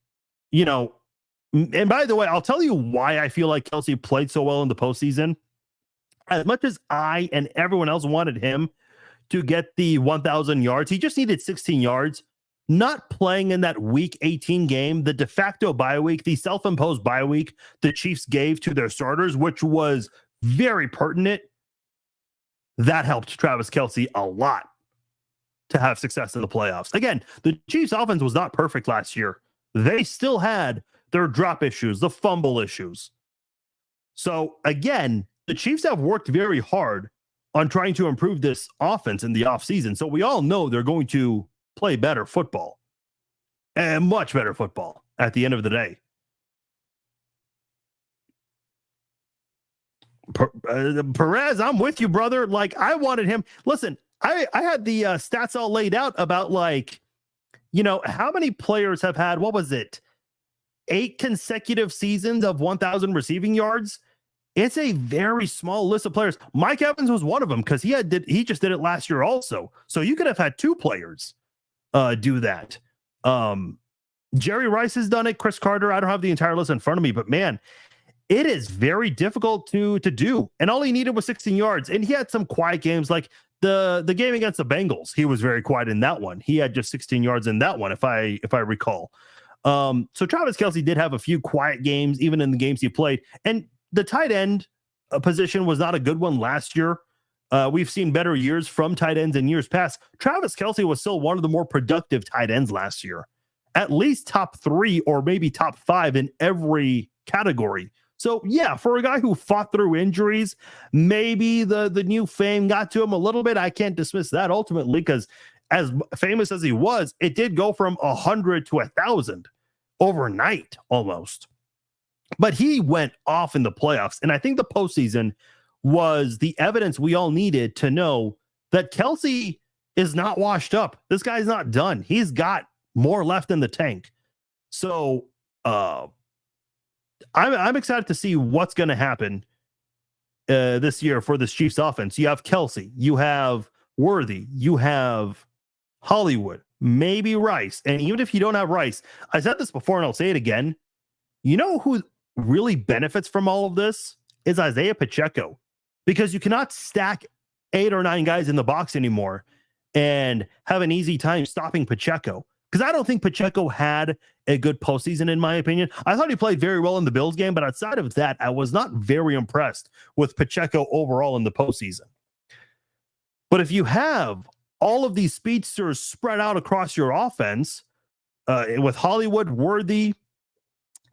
Speaker 1: and by the way, I'll tell you why I feel like Kelce played so well in the postseason. As much as I and everyone else wanted him to get the 1,000 yards, he just needed 16 yards. Not playing in that week 18 game, the de facto bye week, the self-imposed bye week the Chiefs gave to their starters, which was very pertinent, that helped Travis Kelce a lot to have success in the playoffs. Again, the Chiefs offense was not perfect last year. They still had their drop issues, the fumble issues. So again, the Chiefs have worked very hard on trying to improve this offense in the offseason. So we all know they're going to play better football, and much better football at the end of the day. Perez, I'm with you, brother. Like, I wanted him. Listen, I had the stats all laid out about, like, how many players have had, 8 consecutive seasons of 1,000 receiving yards? It's a very small list of players. Mike Evans was one of them because he just did it last year also. So you could have had 2 players do that. Jerry Rice has done it. Chris Carter, I don't have the entire list in front of me, but man, it is very difficult to do. And all he needed was 16 yards. And he had some quiet games, like the game against the Bengals. He was very quiet in that one. He had just 16 yards in that one, if I recall. So Travis Kelce did have a few quiet games, even in the games he played. And the tight end position was not a good one last year. We've seen better years from tight ends in years past. Travis Kelce was still one of the more productive tight ends last year, at least top 3 or maybe top 5 in every category. So yeah, for a guy who fought through injuries, maybe the new fame got to him a little bit. I can't dismiss that ultimately, because as famous as he was, it did go from 100 to 1,000 overnight almost. But he went off in the playoffs, and I think the postseason was the evidence we all needed to know that Kelce is not washed up. This guy's not done. He's got more left in the tank. So I'm excited to see what's going to happen this year for this Chiefs offense. You have Kelce, you have Worthy, you have Hollywood, maybe Rice. And even if you don't have Rice, I said this before and I'll say it again. You know who really benefits from all of this is Isaiah Pacheco, because you cannot stack 8 or 9 guys in the box anymore and have an easy time stopping Pacheco. Because I don't think Pacheco had a good postseason, in my opinion. I thought he played very well in the Bills game, but outside of that, I was not very impressed with Pacheco overall in the postseason. But if you have all of these speedsters spread out across your offense, with Hollywood, Worthy,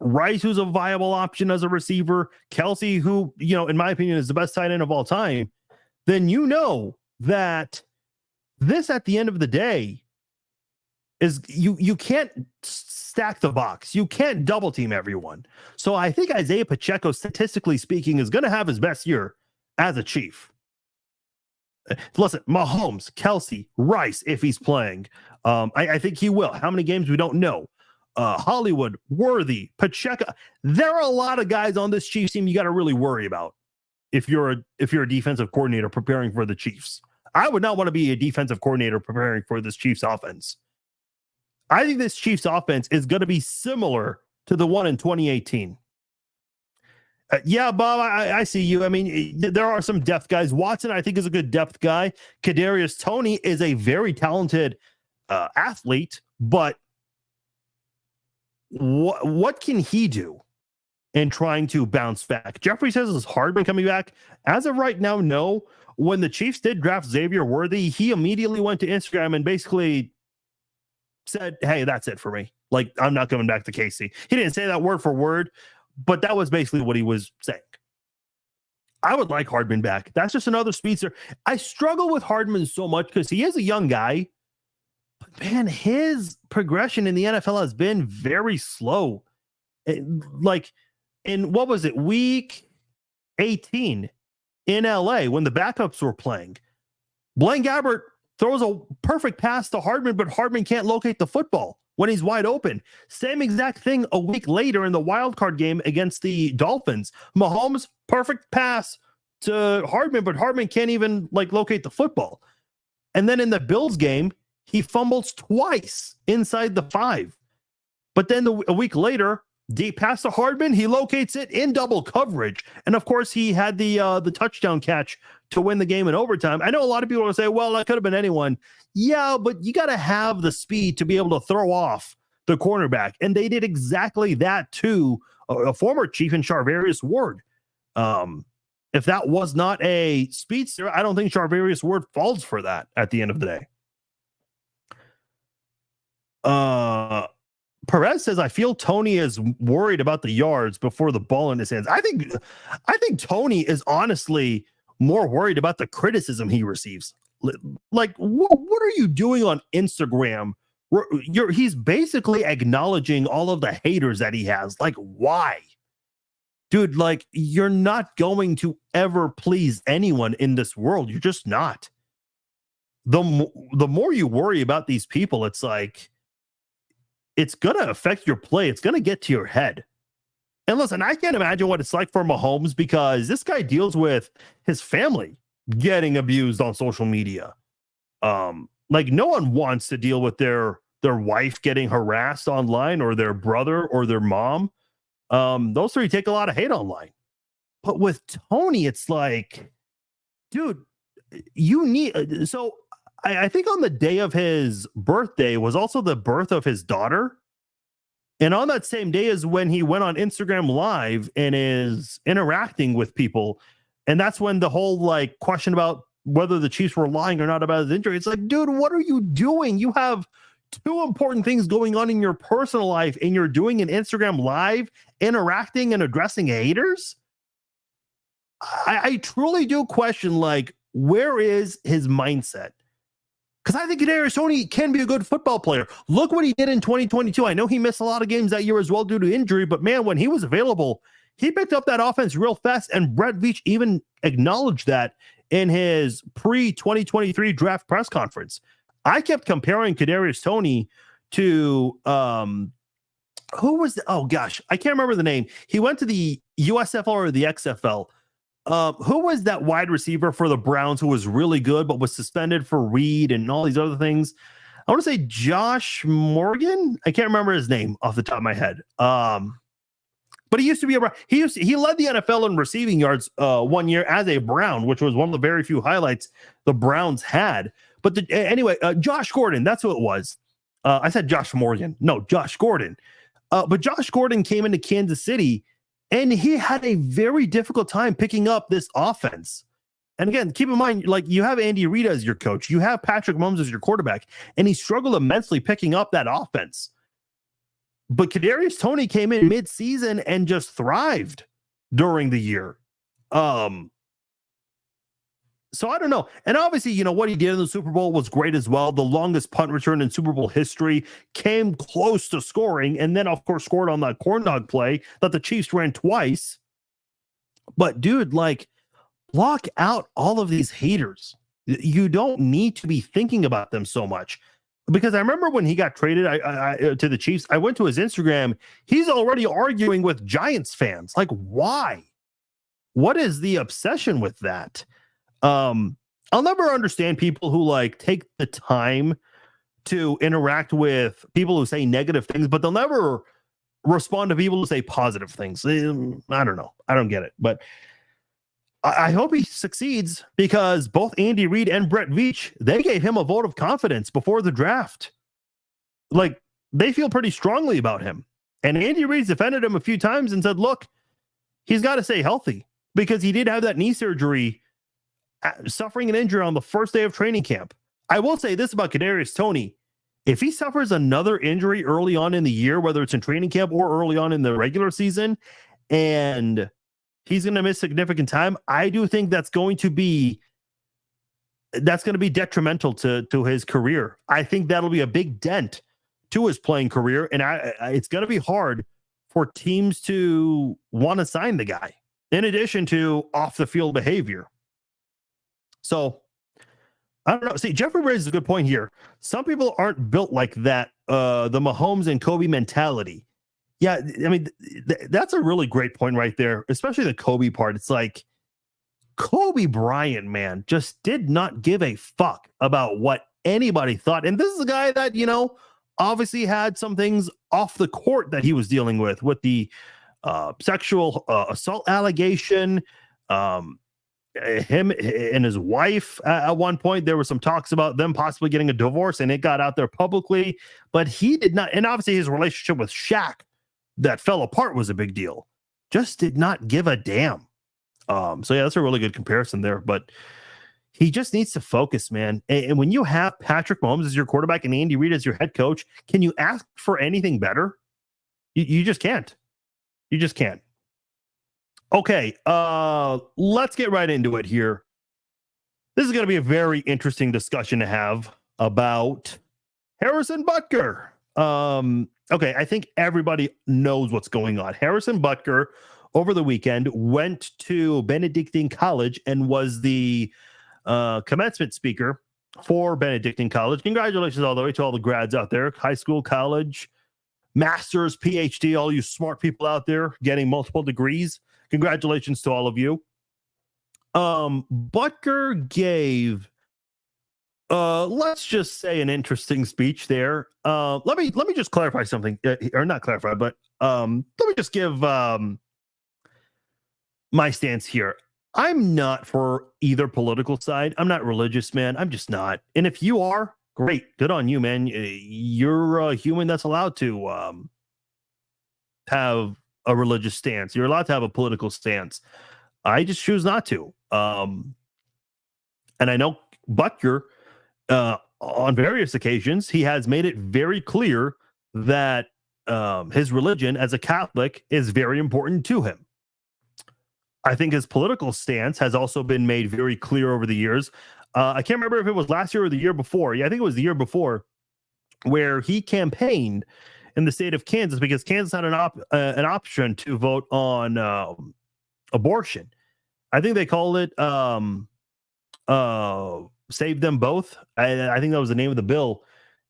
Speaker 1: Rice, who's a viable option as a receiver, Kelce, who, in my opinion, is the best tight end of all time, then you know that this, at the end of the day, is you can't stack the box. You can't double team everyone. So I think Isaiah Pacheco, statistically speaking, is going to have his best year as a Chief. Listen, Mahomes, Kelce, Rice, if he's playing, I think he will. How many games, we don't know. Hollywood, Worthy, Pacheco. There are a lot of guys on this Chiefs team you got to really worry about if you're a defensive coordinator preparing for the Chiefs. I would not want to be a defensive coordinator preparing for this Chiefs offense. I think this Chiefs offense is going to be similar to the one in 2018. Yeah, Bob, I see you. I mean, there are some depth guys. Watson, I think, is a good depth guy. Kadarius Toney is a very talented athlete, but what can he do in trying to bounce back? Jeffrey says, is Hardman coming back? As of right now, no. When the Chiefs did draft Xavier Worthy, he immediately went to Instagram and basically said, hey, that's it for me. Like, I'm not coming back to KC. He didn't say that word for word, but that was basically what he was saying. I would like Hardman back. That's just another speedster. I struggle with Hardman so much because he is a young guy, but man, his progression in the NFL has been very slow. Like, in what was it, week 18 in LA when the backups were playing, Blaine Gabbert throws a perfect pass to Hardman, but Hardman can't locate the football when he's wide open. Same exact thing a week later in the wild card game against the Dolphins. Mahomes, perfect pass to Hardman, but Hardman can't even locate the football. And then in the Bills game, he fumbles twice inside the 5. But then a week later, deep pass to Hardman, he locates it in double coverage. And of course, he had the touchdown catch to win the game in overtime. I know a lot of people will say, well, that could have been anyone. Yeah, but you got to have the speed to be able to throw off the cornerback. And they did exactly that to a former Chief in Charvarius Ward. If that was not a speedster, I don't think Charvarius Ward falls for that at the end of the day. Perez says, I feel Toney is worried about the yards before the ball in his hands. I think Toney is honestly more worried about the criticism he receives. Like, what are you doing on Instagram? He's basically acknowledging all of the haters that he has. Like, why? Dude, like, you're not going to ever please anyone in this world. You're just not. The more you worry about these people, it's like, it's going to affect your play. It's going to get to your head. And listen, I can't imagine what it's like for Mahomes because this guy deals with his family getting abused on social media. Like, no one wants to deal with their wife getting harassed online or their brother or their mom. Those three take a lot of hate online. But with Tony, it's like, dude, you need. So I think on the day of his birthday was also the birth of his daughter. And on that same day is when he went on Instagram Live and is interacting with people. And that's when the whole like question about whether the Chiefs were lying or not about his injury. It's like, dude, what are you doing? You have two important things going on in your personal life, and you're doing an Instagram Live, interacting and addressing haters. I truly do question, like, where is his mindset? Because I think Kadarius Toney can be a good football player. Look what he did in 2022. I know he missed a lot of games that year as well due to injury, but man, when he was available, he picked up that offense real fast, and Brett Veach even acknowledged that in his pre-2023 draft press conference. I kept comparing Kadarius Toney to who was oh gosh, I can't remember the name. He went to the USFL or the XFL. Who was that wide receiver for the Browns who was really good but was suspended for weed and all these other things? I want to say Josh Morgan. I can't remember his name off the top of my head. But he used to be he led the NFL in receiving yards 1 year as a Brown, which was one of the very few highlights the Browns had. But anyway, Josh Gordon, that's who it was. I said Josh Morgan. No, Josh Gordon. But Josh Gordon came into Kansas City, and he had a very difficult time picking up this offense. And again, keep in mind, like, you have Andy Reid as your coach. You have Patrick Mahomes as your quarterback, and he struggled immensely picking up that offense. But Kadarius Toney came in mid-season and just thrived during the year. So I don't know. And obviously, you know, what he did in the Super Bowl was great as well. The longest punt return in Super Bowl history, came close to scoring, and then, of course, scored on that corn dog play that the Chiefs ran twice. But, dude, like, block out all of these haters. You don't need to be thinking about them so much. Because I remember when he got traded to the Chiefs, I went to his Instagram. He's already arguing with Giants fans. Like, why? What is the obsession with that? I'll never understand people who like take the time to interact with people who say negative things, but they'll never respond to people who say positive things. I don't know. I don't get it, but I hope he succeeds, because both Andy Reid and Brett Veach, they gave him a vote of confidence before the draft. Like, they feel pretty strongly about him. And Andy Reid's defended him a few times and said, look, he's got to stay healthy, because he did have that knee surgery, suffering an injury on the first day of training camp. I will say this about Kadarius Toney. If he suffers another injury early on in the year, whether it's in training camp or early on in the regular season, and he's going to miss significant time, I do think that's going to be detrimental to his career. I think that'll be a big dent to his playing career, and it's going to be hard for teams to want to sign the guy, in addition to off the field behavior. So, I don't know. See, Jeffrey raises a good point here. Some people aren't built like that, the Mahomes and Kobe mentality. Yeah, I mean, that's a really great point right there, especially the Kobe part. It's like, Kobe Bryant, man, just did not give a fuck about what anybody thought. And this is a guy that, you know, obviously had some things off the court that he was dealing with the sexual assault allegation, him and his wife. At one point, there were some talks about them possibly getting a divorce, and it got out there publicly, but he did not. And obviously his relationship with Shaq that fell apart was a big deal. Just did not give a damn. So yeah, that's a really good comparison there, but he just needs to focus, man. And when you have Patrick Mahomes as your quarterback and Andy Reid as your head coach, can you ask for anything better? You just can't. You just can't. Okay, let's get right into it here. This is going to be a very interesting discussion to have about Harrison Butker. Okay, I think everybody knows what's going on. Harrison Butker, over the weekend, went to Benedictine College and was the commencement speaker for Benedictine College. Congratulations all the way to all the grads out there, high school, college, master's, PhD, all you smart people out there getting multiple degrees. Congratulations to all of you. Butker gave Let's just say an interesting speech there. Let me just clarify something, or not clarify, but let me just give my stance here. I'm not for either political side. I'm not religious, man. I'm just not. And if you are, great, good on you, man. You're a human that's allowed to have a religious stance. You're allowed to have a political stance. I just choose not to. And I know Butker, on various occasions, he has made it very clear that his religion as a Catholic is very important to him. I think his political stance has also been made very clear over the years. I can't remember if it was last year or the year before. Yeah, I think it was the year before, where he campaigned in the state of Kansas because Kansas had an option to vote on abortion. I think they called it Save Them Both. I think that was the name of the bill.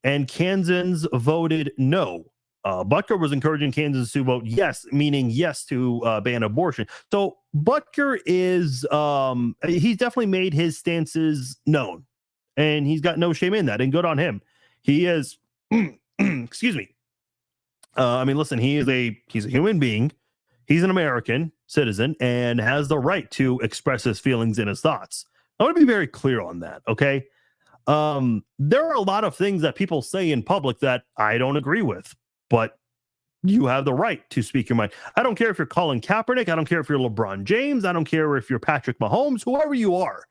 Speaker 1: And Kansans voted no. Butker was encouraging Kansas to vote yes, meaning yes to ban abortion. So Butker is, he's definitely made his stances known, and he's got no shame in that, and good on him. He is, excuse me. I mean, listen, he's a human being. He's an American citizen and has the right to express his feelings and his thoughts. I want to be very clear on that, okay? There are a lot of things that people say in public that I don't agree with, but you have the right to speak your mind. I don't care if you're Colin Kaepernick. I don't care if you're LeBron James. I don't care if you're Patrick Mahomes, whoever you are.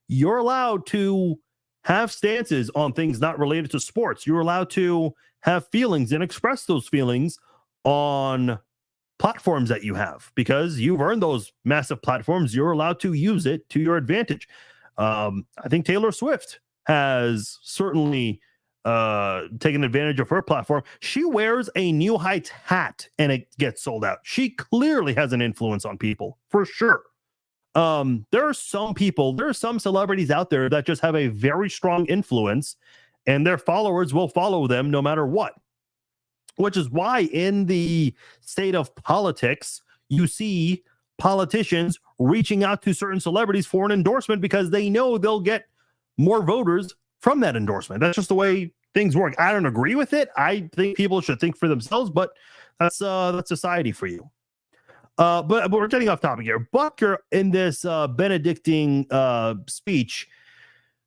Speaker 1: You're allowed to have stances on things not related to sports. You're allowed to have feelings and express those feelings on platforms that you have, because you've earned those massive platforms. You're allowed to use it to your advantage. I think Taylor Swift has certainly taken advantage of her platform. She wears a New Heights hat and it gets sold out. She clearly has an influence on people, for sure. There are some celebrities out there that just have a very strong influence, and their followers will follow them no matter what. Which is why in the state of politics, you see politicians reaching out to certain celebrities for an endorsement because they know they'll get more voters from that endorsement. That's just the way things work. I don't agree with it. I think people should think for themselves, but that's society for you. But we're getting off topic here. Butker, in this Benedictine speech,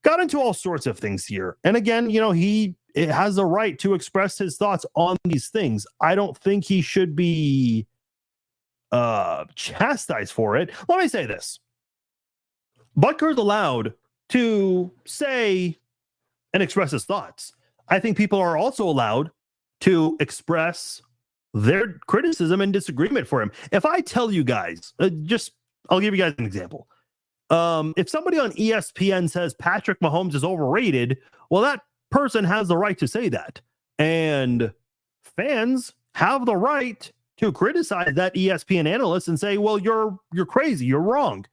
Speaker 1: got into all sorts of things here. And again, it has the right to express his thoughts on these things. I don't think he should be chastised for it. Let me say this. Butker's allowed to say and express his thoughts. I think people are also allowed to express their criticism and disagreement for him. If I tell you guys, I'll give you guys an example. If somebody on ESPN says Patrick Mahomes is overrated, well, that person has the right to say that. And fans have the right to criticize that ESPN analyst and say, well, you're crazy, you're wrong.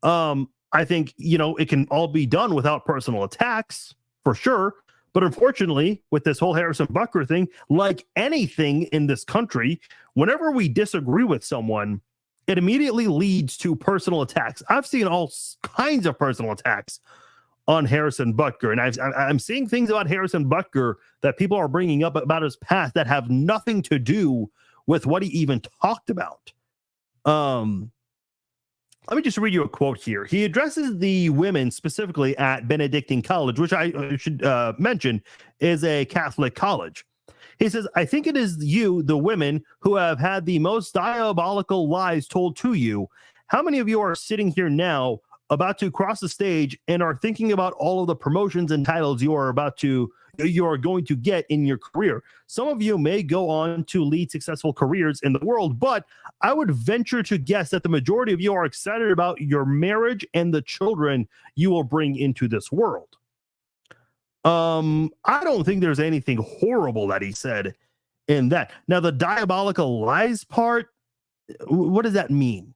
Speaker 1: I think, it can all be done without personal attacks, for sure. But unfortunately, with this whole Harrison Butker thing, like anything in this country, whenever we disagree with someone, it immediately leads to personal attacks. I've seen all kinds of personal attacks on Harrison Butker, and I'm seeing things about Harrison Butker that people are bringing up about his past that have nothing to do with what he even talked about. Let me just read you a quote here. He addresses the women specifically at Benedictine College, which I should mention is a Catholic college. He says, I think it is you, the women, who have had the most diabolical lies told to you. How many of you are sitting here now about to cross the stage and are thinking about all of the promotions and titles you are going to get in your career? Some of you may go on to lead successful careers in the world, but I would venture to guess that the majority of you are excited about your marriage and the children you will bring into this world. I don't think there's anything horrible that he said in that. Now, the diabolical lies part, what does that mean?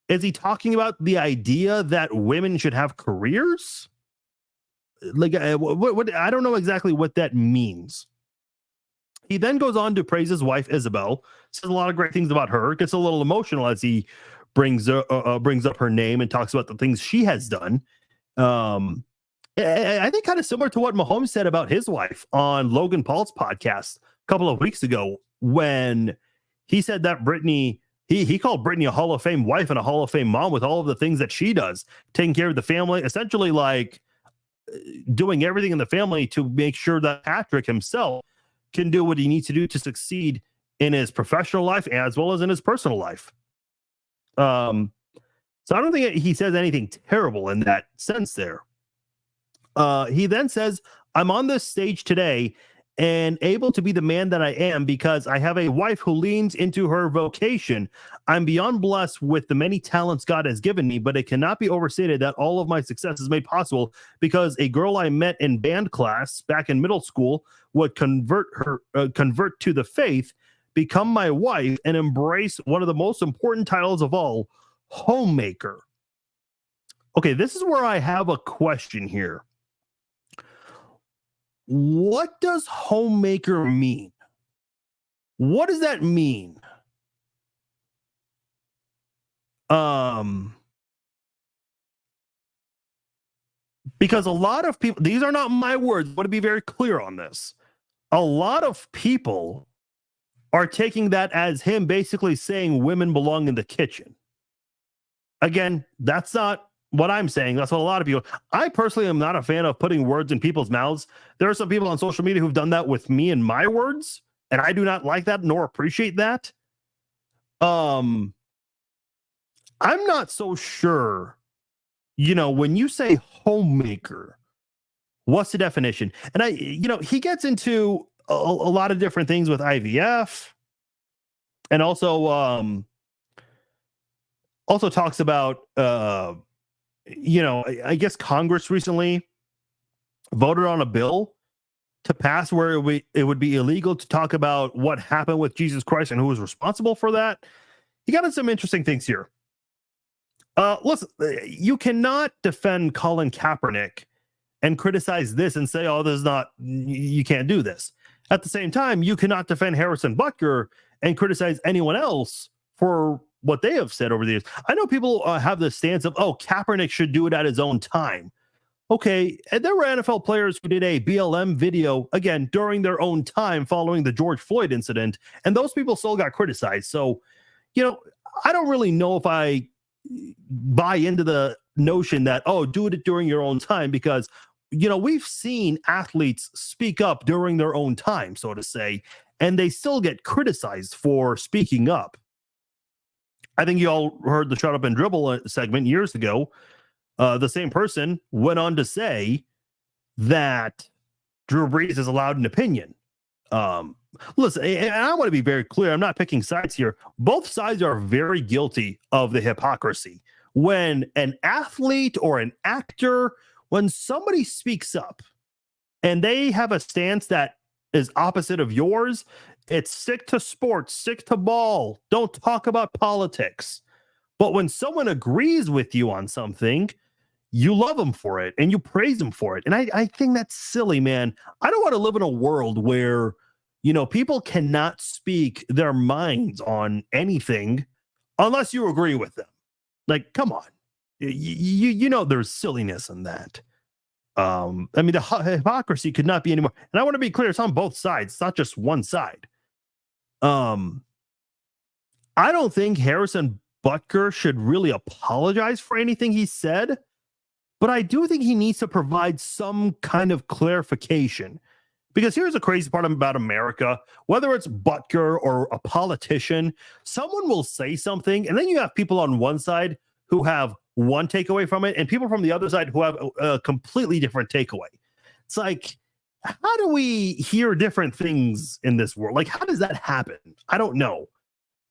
Speaker 1: Is he talking about the idea that women should have careers? Like, what I don't know exactly what that means. He then goes on to praise his wife, Isabel, says a lot of great things about her, gets a little emotional as he brings up her name and talks about the things she has done. I think kind of similar to what Mahomes said about his wife on Logan Paul's podcast a couple of weeks ago, when he said that Brittany, he called Brittany a Hall of Fame wife and a Hall of Fame mom with all of the things that she does, taking care of the family, essentially like doing everything in the family to make sure that Patrick himself can do what he needs to do to succeed in his professional life as well as in his personal life. So I don't think he says anything terrible in that sense there. He then says, I'm on this stage today and able to be the man that I am because I have a wife who leans into her vocation. I'm beyond blessed with the many talents God has given me, but it cannot be overstated that all of my success is made possible because a girl I met in band class back in middle school would convert to the faith, become my wife, and embrace one of the most important titles of all, homemaker. Okay, this is where I have a question here. What does homemaker mean? What does that mean? Because a lot of people, these are not my words, I want to be very clear on this. A lot of people are taking that as him basically saying women belong in the kitchen. Again, that's not what I'm saying. That's what a lot of people. I personally am not a fan of putting words in people's mouths. There are some people on social media who've done that with me and my words, and I do not like that nor appreciate that. I'm not so sure, when you say homemaker, what's the definition? And he gets into a lot of different things with IVF, and also talks about I guess Congress recently voted on a bill to pass where it would be illegal to talk about what happened with Jesus Christ and who was responsible for that. You got into some interesting things here. Listen, you cannot defend Colin Kaepernick and criticize this and say, oh, this is not, you can't do this. At the same time, you cannot defend Harrison Butker and criticize anyone else for what they have said over the years. I know people have the stance of, oh, Kaepernick should do it at his own time. Okay, and there were NFL players who did a BLM video, again, during their own time following the George Floyd incident, and those people still got criticized. So, I don't really know if I buy into the notion that, oh, do it during your own time, because, we've seen athletes speak up during their own time, so to say, and they still get criticized for speaking up. I think you all heard the Shut Up and Dribble segment years ago. The same person went on to say that Drew Brees is allowed an opinion. Listen, and I want to be very clear. I'm not picking sides here. Both sides are very guilty of the hypocrisy. When an athlete or an actor, when somebody speaks up and they have a stance that is opposite of yours, it's stick to sports, stick to ball. Don't talk about politics. But when someone agrees with you on something, you love them for it and you praise them for it. And I think that's silly, man. I don't want to live in a world where, people cannot speak their minds on anything unless you agree with them. Like, come on. There's silliness in that. The hypocrisy could not be anymore. And I want to be clear, it's on both sides. It's not just one side. I don't think Harrison Butker should really apologize for anything he said, but I do think he needs to provide some kind of clarification. Because here's the crazy part about America, whether it's Butker or a politician, someone will say something, and then you have people on one side who have one takeaway from it, and people from the other side who have a completely different takeaway. It's like, how do we hear different things in this world? Like, how does that happen? I don't know.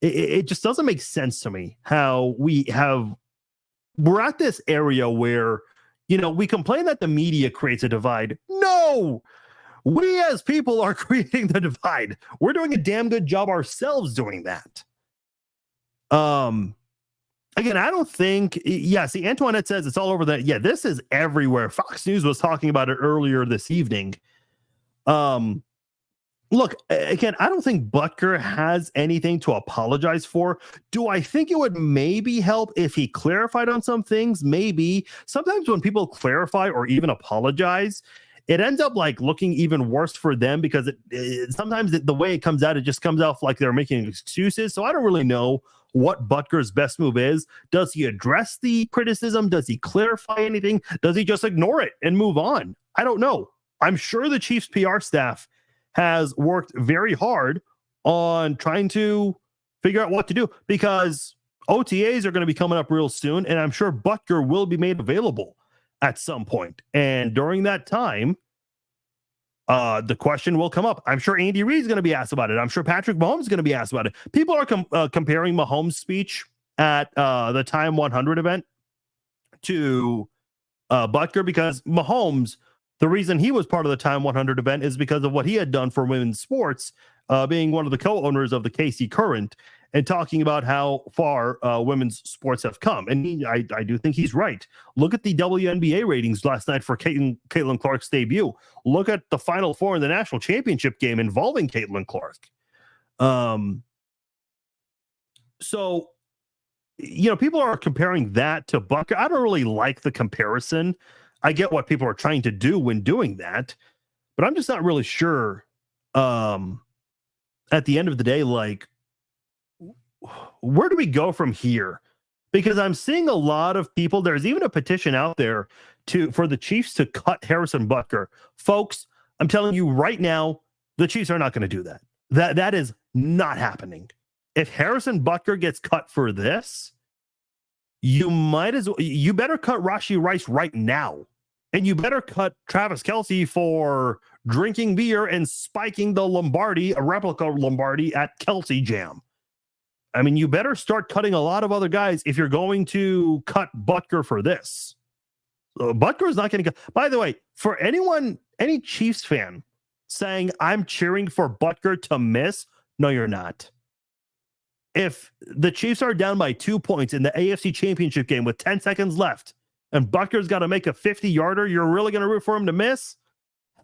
Speaker 1: It just doesn't make sense to me how we're at this area where, we complain that the media creates a divide. No, we as people are creating the divide. We're doing a damn good job ourselves doing that. Again, I don't think, see, Antoinette says it's all over that. Yeah, this is everywhere. Fox News was talking about it earlier this evening. Look, again, I don't think Butker has anything to apologize for. Do I think it would maybe help if he clarified on some things? Maybe. Sometimes when people clarify or even apologize, it ends up like looking even worse for them because sometimes the way it comes out, it just comes out like they're making excuses. So I don't really know what Butker's best move is. Does he address the criticism? Does he clarify anything? Does he just ignore it and move on? I don't know. I'm sure the Chiefs PR staff has worked very hard on trying to figure out what to do because OTAs are going to be coming up real soon, and I'm sure Butker will be made available at some point. And during that time, the question will come up. I'm sure Andy Reid is going to be asked about it. I'm sure Patrick Mahomes is going to be asked about it. People are comparing Mahomes' speech at the Time 100 event to Butker because Mahomes, the reason he was part of the Time 100 event is because of what he had done for women's sports, being one of the co-owners of the KC Current and talking about how far women's sports have come. And I do think he's right. Look at the WNBA ratings last night for Caitlin Clark's debut. Look at the Final Four in the national championship game involving Caitlin Clark. So, people are comparing that to Butker. I don't really like the comparison. I get what people are trying to do when doing that, but I'm just not really sure at the end of the day, like, where do we go from here? Because I'm seeing a lot of people, there's even a petition out there for the Chiefs to cut Harrison Butker. Folks, I'm telling you right now, the Chiefs are not going to do that. That is not happening. If Harrison Butker gets cut for this, you better cut Rashee Rice right now. And you better cut Travis Kelce for drinking beer and spiking the Lombardi, a replica Lombardi at Kelce Jam. I mean, you better start cutting a lot of other guys if you're going to cut Butker for this. Butker is not going to go. By the way, for any Chiefs fan saying I'm cheering for Butker to miss, no, you're not. If the Chiefs are down by 2 points in the AFC Championship game with 10 seconds left, and Butker's got to make a 50-yarder, you're really going to root for him to miss?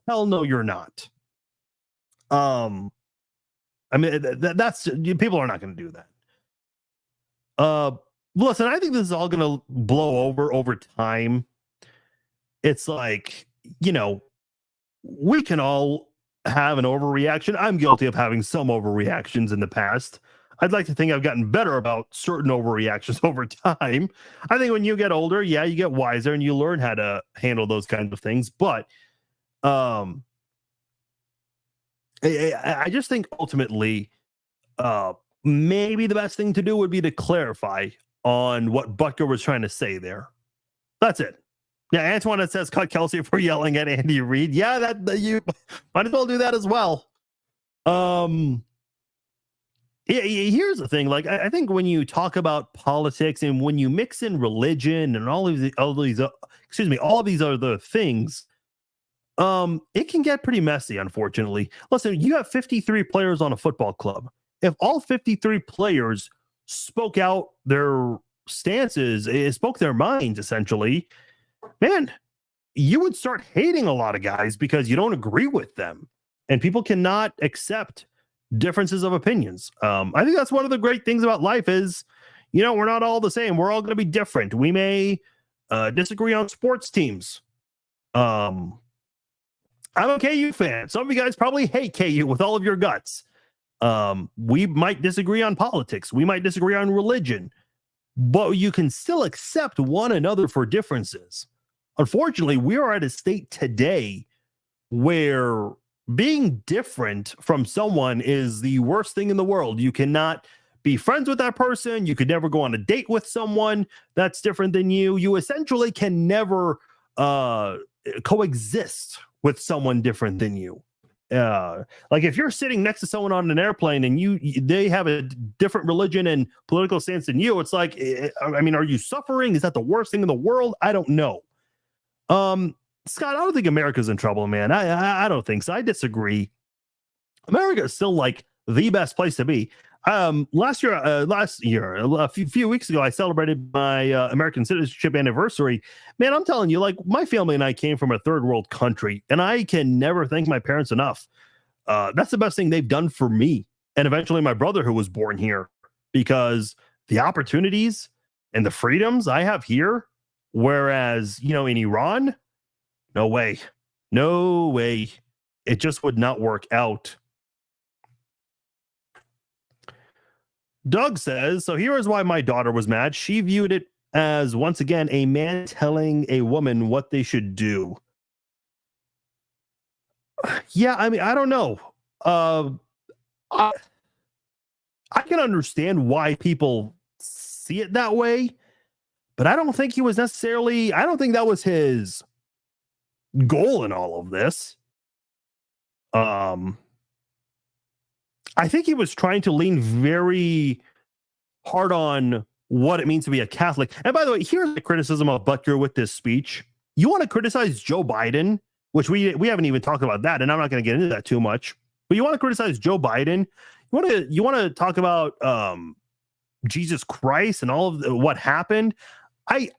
Speaker 1: Hell no, you're not. I mean, that's people are not going to do that. Listen, I think this is all going to blow over time. It's like, we can all have an overreaction. I'm guilty of having some overreactions in the past. I'd like to think I've gotten better about certain overreactions over time. I think when you get older, yeah, you get wiser and you learn how to handle those kinds of things. But I just think ultimately, maybe the best thing to do would be to clarify on what Butker was trying to say there. That's it. Yeah, Antoine says cut Kelce for yelling at Andy Reid. Yeah, that you might as well do that as well. Here's the thing. Like, I think when you talk about politics and when you mix in religion and all these other things, it can get pretty messy, unfortunately. Listen, you have 53 players on a football club. If all 53 players spoke out their stances, spoke their minds, essentially, man, you would start hating a lot of guys because you don't agree with them. And people cannot accept differences of opinions. I think that's one of the great things about life is, we're not all the same. We're all going to be different. We may disagree on sports teams. I'm a KU fan. Some of you guys probably hate KU with all of your guts. We might disagree on politics. We might disagree on religion, but you can still accept one another for differences. Unfortunately, we are at a state today where being different from someone is the worst thing in the world. You cannot be friends with that person. You could never go on a date with someone that's different than you. You essentially can never coexist with someone different than you. Like if you're sitting next to someone on an airplane and they have a different religion and political stance than you, it's like, I mean, are you suffering? Is that the worst thing in the world? I don't know. Scott, I don't think America's in trouble, man. I don't think so. I disagree. America is still like the best place to be. Last year, a few weeks ago, I celebrated my American citizenship anniversary. Man, I'm telling you, like my family and I came from a third world country, and I can never thank my parents enough. That's the best thing they've done for me. And eventually my brother who was born here, because the opportunities and the freedoms I have here, whereas, in Iran, no way. No way. It just would not work out. Doug says, so here is why my daughter was mad. She viewed it as, once again, a man telling a woman what they should do. Yeah, I mean, I don't know. I can understand why people see it that way, but I don't think he was necessarily, I don't think that was his goal in all of this. I think he was trying to lean very hard on what it means to be a Catholic. And by the way, here's the criticism of Butker with this speech. You want to criticize Joe Biden, which we haven't even talked about that, and I'm not going to get into that too much. But you want to criticize Joe Biden. You want to talk about Jesus Christ and all of what happened. I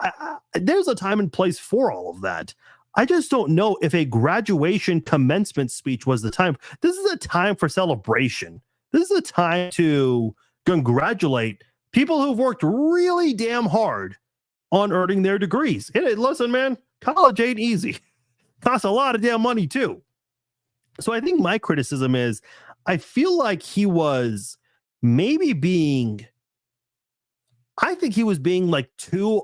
Speaker 1: there's a time and place for all of that. I just don't know if a graduation commencement speech was the time. This is a time for celebration. This is a time to congratulate people who've worked really damn hard on earning their degrees. Listen, man, college ain't easy. Costs a lot of damn money, too. So I think my criticism is I feel like he was maybe being, I think he was being like too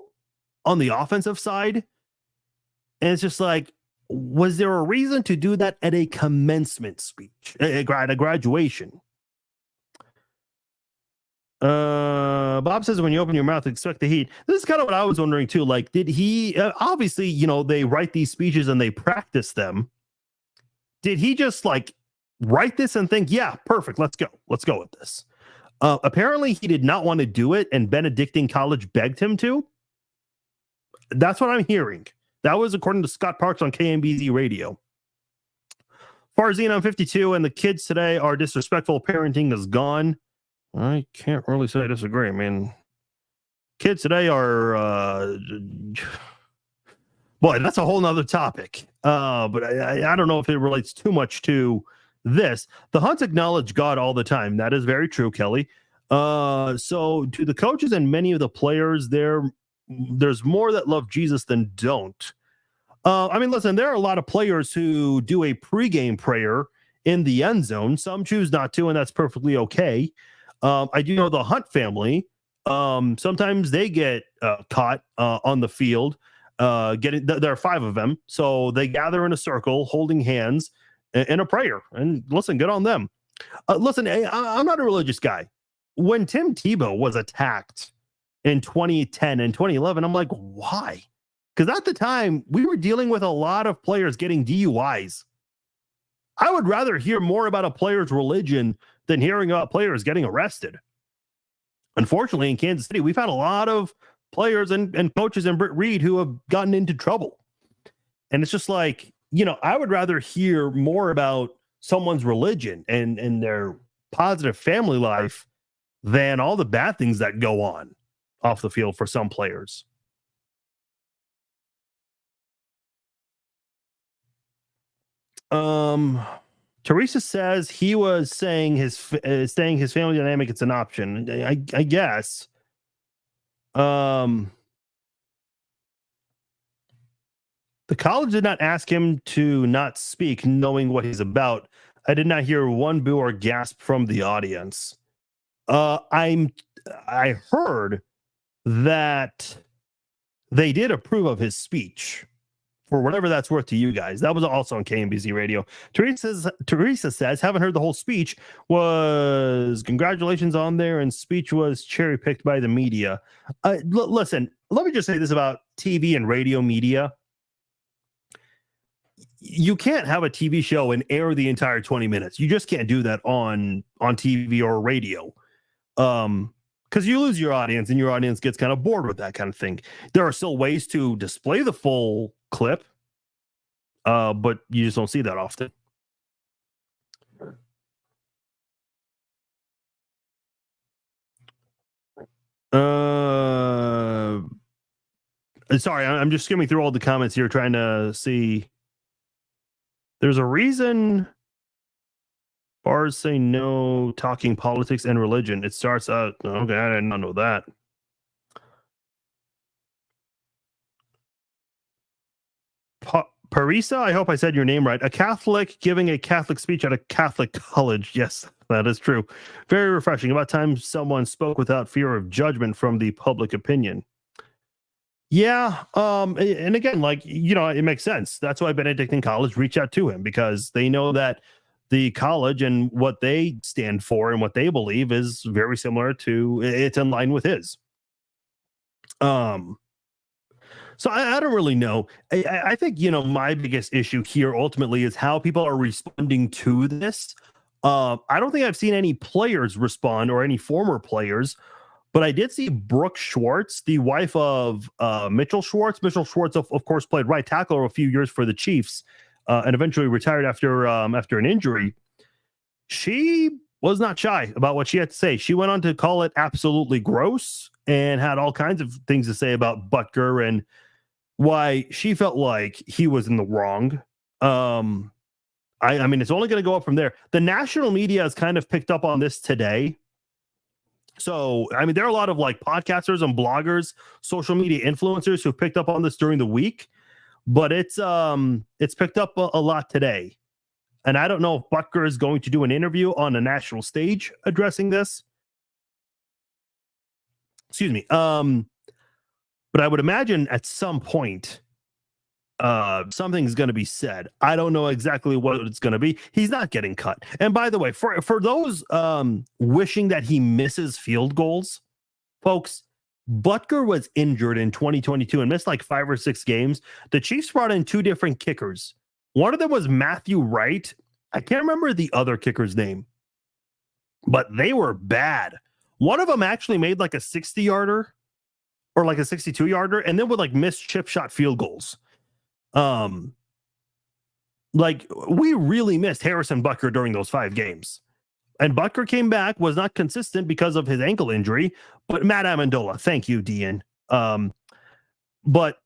Speaker 1: on the offensive side. And it's just like, was there a reason to do that at a commencement speech, a graduation? Bob says, when you open your mouth, expect the heat. This is kind of what I was wondering too. Like, did he, obviously, they write these speeches and they practice them. Did he just like write this and think, yeah, perfect, let's go with this? Apparently he did not want to do it, and Benedictine College begged him to. That's what I'm hearing. That was according to Scott Parks on KMBZ radio. Farzine on 52, and the kids today are disrespectful. Parenting is gone. I can't really say I disagree. I mean, kids today are, boy, that's a whole nother topic. But I don't know if it relates too much to this. The Hunts acknowledge God all the time. That is very true, Kelly. So to the coaches and many of the players, there's more that love Jesus than don't. I mean, listen, there are a lot of players who do a pregame prayer in the end zone. Some choose not to, and that's perfectly okay. I do know the Hunt family. Sometimes they get caught on the field. There are 5 of them, so they gather in a circle, holding hands in a prayer. And listen, good on them. Listen, I'm not a religious guy. When Tim Tebow was attacked in 2010 and 2011, I'm like, why? Because at the time, we were dealing with a lot of players getting DUIs. I would rather hear more about a player's religion than hearing about players getting arrested. Unfortunately, in Kansas City, we've had a lot of players and coaches and Britt Reed who have gotten into trouble. And it's just like, I would rather hear more about someone's religion and their positive family life than all the bad things that go on off the field for some players. Teresa says he was saying his family dynamic, it's an option. I guess. The college did not ask him to not speak, knowing what he's about. I did not hear one boo or gasp from the audience. I heard that they did approve of his speech, for whatever that's worth to you guys. That was also on KMBZ radio. Teresa says, haven't heard the whole speech. Was congratulations on there, and speech was cherry picked by the media. Listen, let me just say this about TV and radio media. You can't have a TV show and air the entire 20 minutes. You just can't do that on TV or radio. Because you lose your audience, and your audience gets kind of bored with that kind of thing. There are still ways to display the full clip, but you just don't see that often. Sorry, I'm just skimming through all the comments here, trying to see. There's a reason Bars say no talking politics and religion. It starts out. Okay, I did not know that. Parisa, I hope I said your name right. A Catholic giving a Catholic speech at a Catholic college. Yes, that is true. Very refreshing. About time someone spoke without fear of judgment from the public opinion. Yeah. And again, like, it makes sense. That's why Benedictine College reached out to him, because they know that the college and what they stand for and what they believe is very similar to, it's in line with his. So I don't really know. I think, my biggest issue here ultimately is how people are responding to this. I don't think I've seen any players respond, or any former players, but I did see Brooke Schwartz, the wife of Mitchell Schwartz. Mitchell Schwartz, of course, played right tackle a few years for the Chiefs, and eventually retired after an injury. She was not shy about what she had to say. She went on to call it absolutely gross and had all kinds of things to say about Butker and why she felt like he was in the wrong. I mean, it's only going to go up from there. The national media has kind of picked up on this today. So, I mean, there are a lot of like podcasters and bloggers, social media influencers who picked up on this during the week, but it's picked up a lot today. And I don't know if Butker is going to do an interview on a national stage addressing this. Excuse me. But I would imagine at some point, something's going to be said. I don't know exactly what it's going to be. He's not getting cut. And by the way, for those wishing that he misses field goals, folks, Butker was injured in 2022 and missed like 5 or 6 games. The Chiefs brought in 2 different kickers. One of them was Matthew Wright. I can't remember the other kicker's name, but they were bad. One of them actually made like a 60-yarder or like a 62-yarder, and then would like miss chip shot field goals. Like, we really missed Harrison Butker during those 5 games. And Butker came back, was not consistent because of his ankle injury, but Matt Amendola, thank you, Dean. But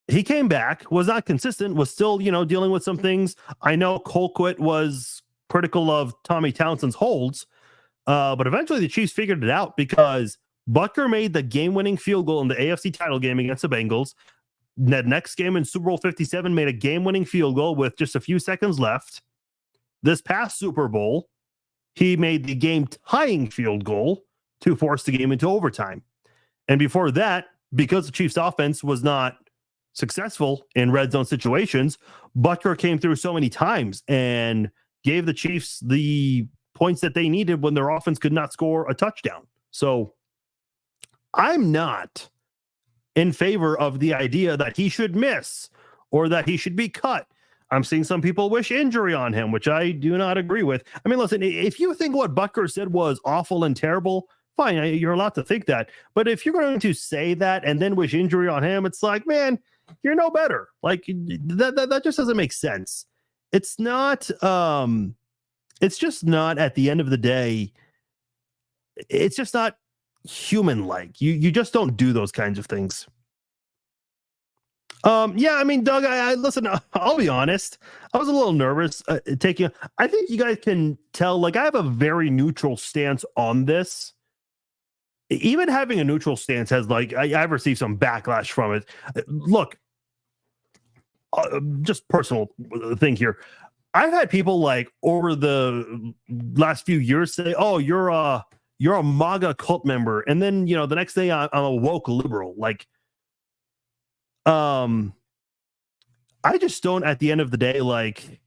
Speaker 1: he came back, was not consistent, was still, dealing with some things. I know Colquitt was critical of Tommy Townsend's holds, but eventually the Chiefs figured it out, because Butker made the game-winning field goal in the AFC title game against the Bengals. The next game in Super Bowl 57 made a game-winning field goal with just a few seconds left. This past Super Bowl, he made the game-tying field goal to force the game into overtime. And before that, because the Chiefs' offense was not successful in red zone situations, Butker came through so many times and gave the Chiefs the points that they needed when their offense could not score a touchdown. So I'm not in favor of the idea that he should miss or that he should be cut. I'm seeing some people wish injury on him, which I do not agree with. I mean, listen, if you think what Butker said was awful and terrible, fine, you're allowed to think that. But if you're going to say that and then wish injury on him, it's like, man, you're no better. Like, that just doesn't make sense. It's not, it's just not, at the end of the day, it's just not human-like. You just don't do those kinds of things. Yeah, I mean, Doug, I listen, I'll be honest. I was a little nervous taking. I think you guys can tell, like, I have a very neutral stance on this. Even having a neutral stance has, like, I've received some backlash from it. Look, just personal thing here. I've had people, like, over the last few years say, "Oh, you're a MAGA cult member," and then, the next day I'm a woke liberal. Like, I just don't, at the end of the day, like,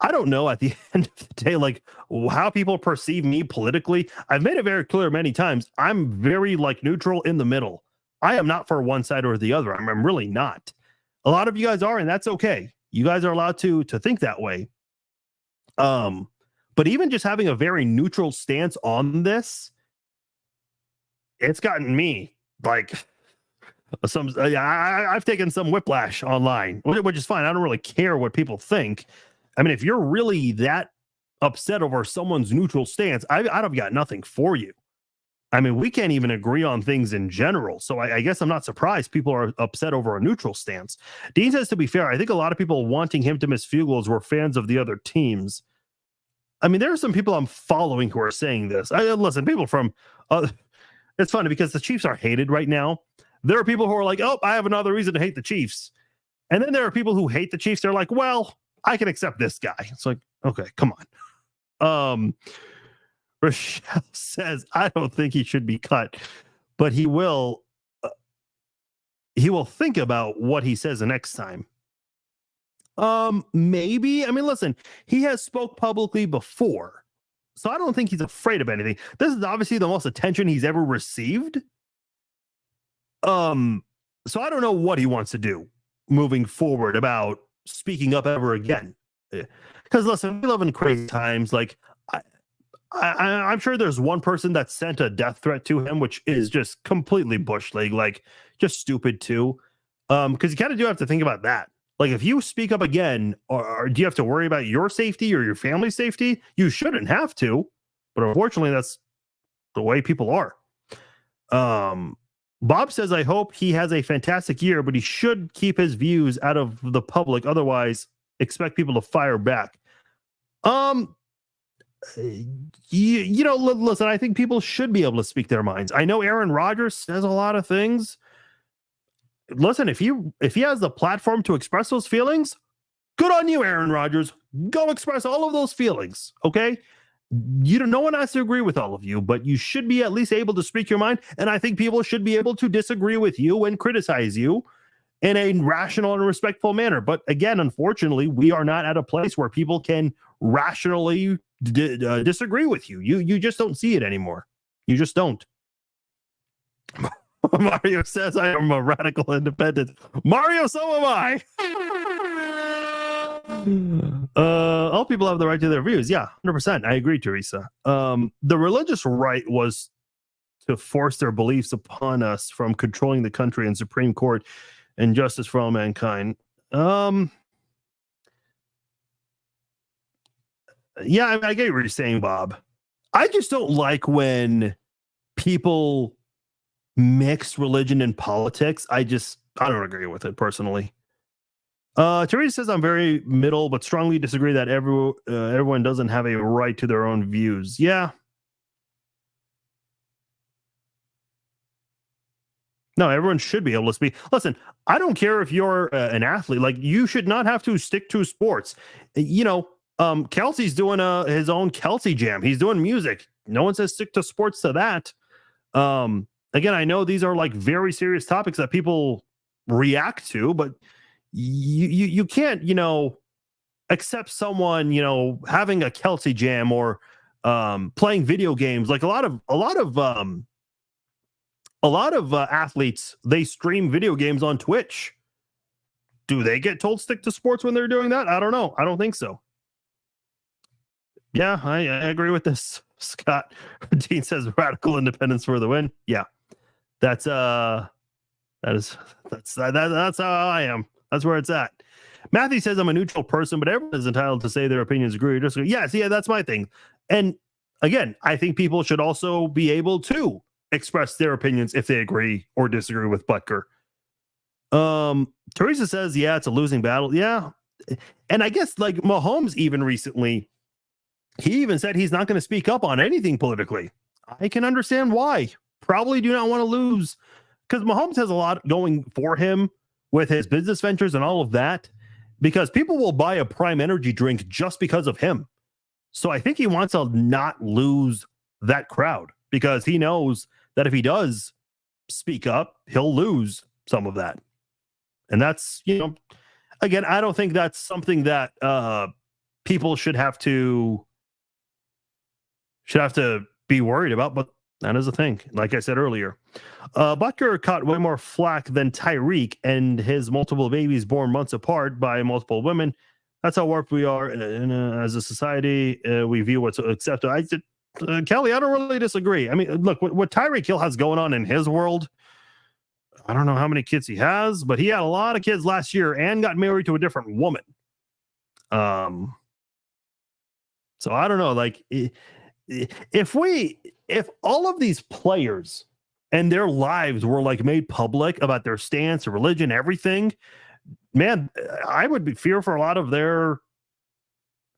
Speaker 1: I don't know at the end of the day, like, how people perceive me politically. I've made it very clear many times. I'm very, like, neutral in the middle. I am not for one side or the other. I'm really not. A lot of you guys are, and that's okay. You guys are allowed to think that way. But even just having a very neutral stance on this, it's gotten me, like, I've taken some whiplash online, which is fine. I don't really care what people think. I mean, if you're really that upset over someone's neutral stance, I've got nothing for you. I mean, we can't even agree on things in general. So I guess I'm not surprised people are upset over a neutral stance. Dean says, to be fair, I think a lot of people wanting him to miss field goals were fans of the other teams. I mean, there are some people I'm following who are saying this. Listen, people from, it's funny because the Chiefs are hated right now. There are people who are like, oh, I have another reason to hate the Chiefs. And then there are people who hate the Chiefs. They're like, well, I can accept this guy. It's like, okay, come on. Rochelle says, I don't think he should be cut, but he will think about what he says the next time. Maybe. I mean, listen, he has spoke publicly before, so I don't think he's afraid of anything. This is obviously the most attention he's ever received. So I don't know what he wants to do moving forward about speaking up ever again. Because listen, we live in crazy times. Like, I'm sure there's one person that sent a death threat to him, which is just completely bush league, like just stupid too. Because you kind of do have to think about that. Like, if you speak up again, or do you have to worry about your safety or your family's safety? You shouldn't have to, but unfortunately, that's the way people are. Bob says, I hope he has a fantastic year, but he should keep his views out of the public. Otherwise, expect people to fire back. You know, listen, I think people should be able to speak their minds. I know Aaron Rodgers says a lot of things. Listen, if he has the platform to express those feelings, good on you, Aaron Rodgers. Go express all of those feelings, okay? No one has to agree with all of you, but you should be at least able to speak your mind. And I think people should be able to disagree with you and criticize you in a rational and respectful manner. But again, unfortunately, we are not at a place where people can rationally disagree with you. You just don't see it anymore. You just don't. Mario says, I am a radical independent. Mario, so am I. All people have the right to their views. Yeah, 100%. I agree, Teresa. The religious right was to force their beliefs upon us from controlling the country and Supreme Court and justice for all mankind. Yeah, I get what you're saying, Bob. I just don't like when people mix religion and politics. I don't agree with it personally. Teresa says, I'm very middle, but strongly disagree that everyone doesn't have a right to their own views. Yeah. No, everyone should be able to speak. Listen, I don't care if you're an athlete. Like, you should not have to stick to sports. You know, Kelsey's doing his own Kelsey Jam. He's doing music. No one says stick to sports to that. Again, I know these are like very serious topics that people react to, but you can't, you know, accept someone, you know, having a Kelsey Jam or playing video games. Like a lot of athletes, they stream video games on Twitch. Do they get told stick to sports when they're doing that? I don't know. I don't think so. Yeah, I agree with this. Scott Dean says radical independence for the win. Yeah, that's how I am. That's where it's at. Matthew says I'm a neutral person, but everyone is entitled to say their opinions, agree or disagree. Yes, yeah, that's my thing. And again, I think people should also be able to express their opinions if they agree or disagree with Butker. Teresa says, yeah, it's a losing battle. Yeah. And I guess like Mahomes even recently, he even said he's not going to speak up on anything politically. I can understand why. Probably do not want to lose, because Mahomes has a lot going for him with his business ventures and all of that, because people will buy a Prime Energy drink just because of him. So I think he wants to not lose that crowd, because he knows that if he does speak up, he'll lose some of that. And that's, you know, again, I don't think that's something that people should have to be worried about, but that is a thing. Like I said earlier, Butker caught way more flack than Tyreek and his multiple babies born months apart by multiple women. That's how warped we are as a society. We view what's acceptable. Kelly, I don't really disagree. I mean, look, what Tyreek Hill has going on in his world, I don't know how many kids he has, but he had a lot of kids last year and got married to a different woman. So I don't know, like, if all of these players and their lives were like made public about their stance, religion, everything, man, I would fear for a lot of their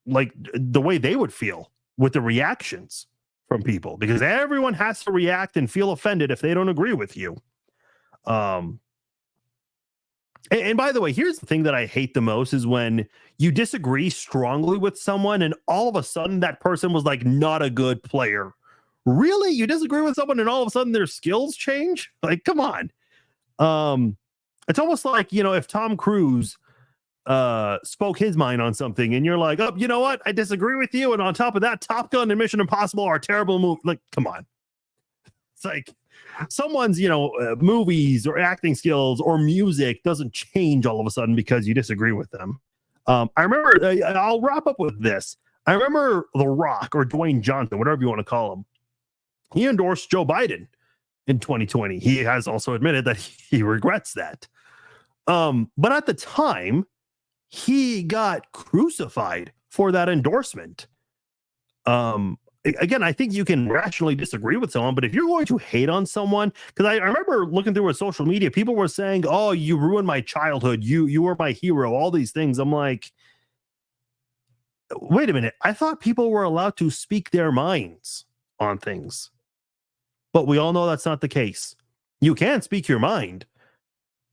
Speaker 1: like the way they would feel with the reactions from people, because everyone has to react and feel offended if they don't agree with you. And by the way, here's the thing that I hate the most is when you disagree strongly with someone and all of a sudden that person was like not a good player. Really? You disagree with someone and all of a sudden their skills change? Like, come on. It's almost like, if Tom Cruise spoke his mind on something and you're like, oh, you know what? I disagree with you. And on top of that, Top Gun and Mission Impossible are terrible movies. Like, come on. It's like someone's, movies or acting skills or music doesn't change all of a sudden because you disagree with them. I remember, I'll wrap up with this. I remember The Rock, or Dwayne Johnson, whatever you want to call him. He endorsed Joe Biden in 2020. He has also admitted that he regrets that. But at the time, he got crucified for that endorsement. Again, I think you can rationally disagree with someone, but if you're going to hate on someone, because I remember looking through his social media, people were saying, oh, you ruined my childhood. You were my hero, all these things. I'm like, wait a minute. I thought people were allowed to speak their minds on things. But we all know that's not the case. You can speak your mind,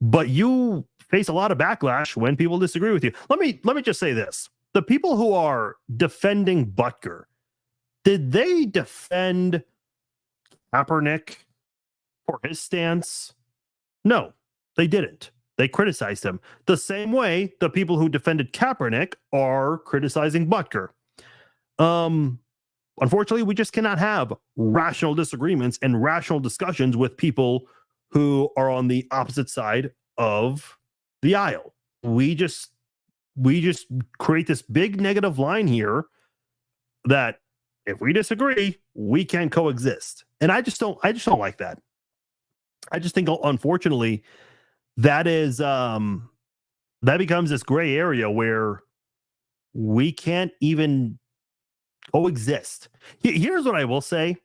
Speaker 1: but you face a lot of backlash when people disagree with you. Let me just say this. The people who are defending Butker, did they defend Kaepernick for his stance? No, they didn't. They criticized him. The same way the people who defended Kaepernick are criticizing Butker. Unfortunately, we just cannot have rational disagreements and rational discussions with people who are on the opposite side of the aisle. We just create this big negative line here that if we disagree, we can coexist. And I just don't like that. I just think, unfortunately, that is that becomes this gray area where we can't even coexist. Here's what I will say.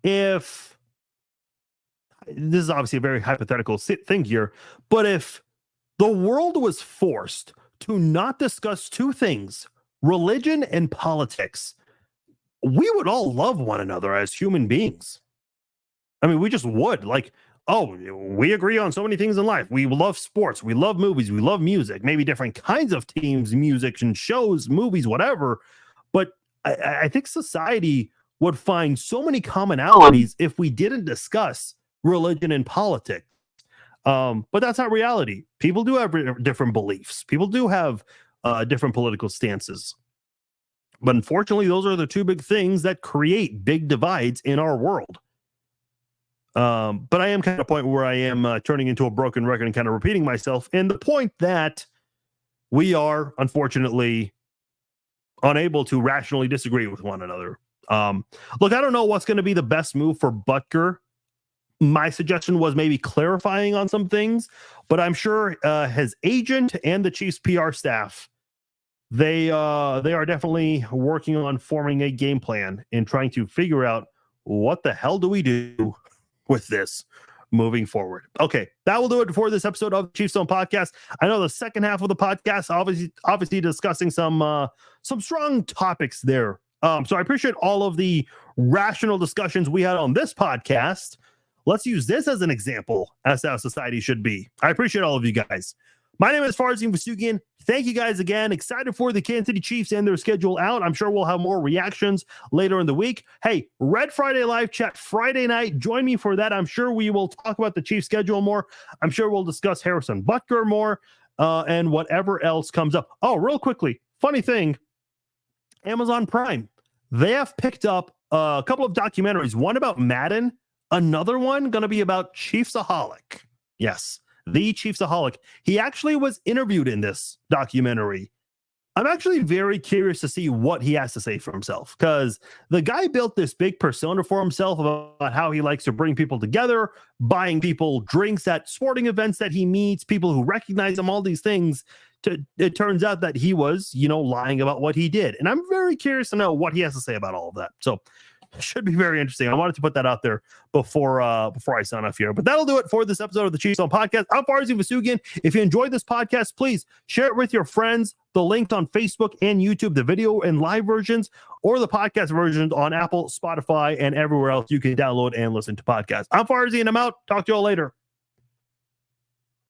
Speaker 1: If this is obviously a very hypothetical thing here, but if the world was forced to not discuss two things, religion and politics, we would all love one another as human beings. I mean, we just would. Like, oh, we agree on so many things in life. We love sports. We love movies. We love music, maybe different kinds of teams, music and shows, movies, whatever. But I think society would find so many commonalities if we didn't discuss religion and politics. But that's not reality. People do have different beliefs. People do have different political stances. But unfortunately, those are the two big things that create big divides in our world. But I am kind of a point where I am turning into a broken record and kind of repeating myself. And the point that we are, unfortunately, unable to rationally disagree with one another. Look, I don't know what's going to be the best move for Butker. My suggestion was maybe clarifying on some things, but I'm sure his agent and the Chiefs PR staff, they are definitely working on forming a game plan and trying to figure out what the hell do we do with this moving forward. Okay, that will do it for this episode of the Chiefs Zone Podcast. I know the second half of the podcast, obviously discussing some strong topics there. So I appreciate all of the rational discussions we had on this podcast. Let's use this as an example as how society should be. I appreciate all of you guys. My name is Farzin Vasugian. Thank you guys again. Excited for the Kansas City Chiefs and their schedule out. I'm sure we'll have more reactions later in the week. Hey, Red Friday live chat Friday night. Join me for that. I'm sure we will talk about the Chiefs schedule more. I'm sure we'll discuss Harrison Butker more and whatever else comes up. Oh, real quickly, funny thing, Amazon Prime, they have picked up a couple of documentaries, one about Madden, another one going to be about Chiefsaholic. Yes, the Chiefsaholic. He actually was interviewed in this documentary. I'm actually very curious to see what he has to say for himself, because the guy built this big persona for himself about how he likes to bring people together, buying people drinks at sporting events that he meets, people who recognize him, all these things. It turns out that he was, lying about what he did. And I'm very curious to know what he has to say about all of that. So it should be very interesting. I wanted to put that out there before I sign off here. But that'll do it for this episode of the Chiefs Zone Podcast. I'm Farzin Vasugian. If you enjoyed this podcast, please share it with your friends. The links on Facebook and YouTube, the video and live versions, or the podcast versions on Apple, Spotify, and everywhere else you can download and listen to podcasts. I'm Farzy, and I'm out. Talk to you all later.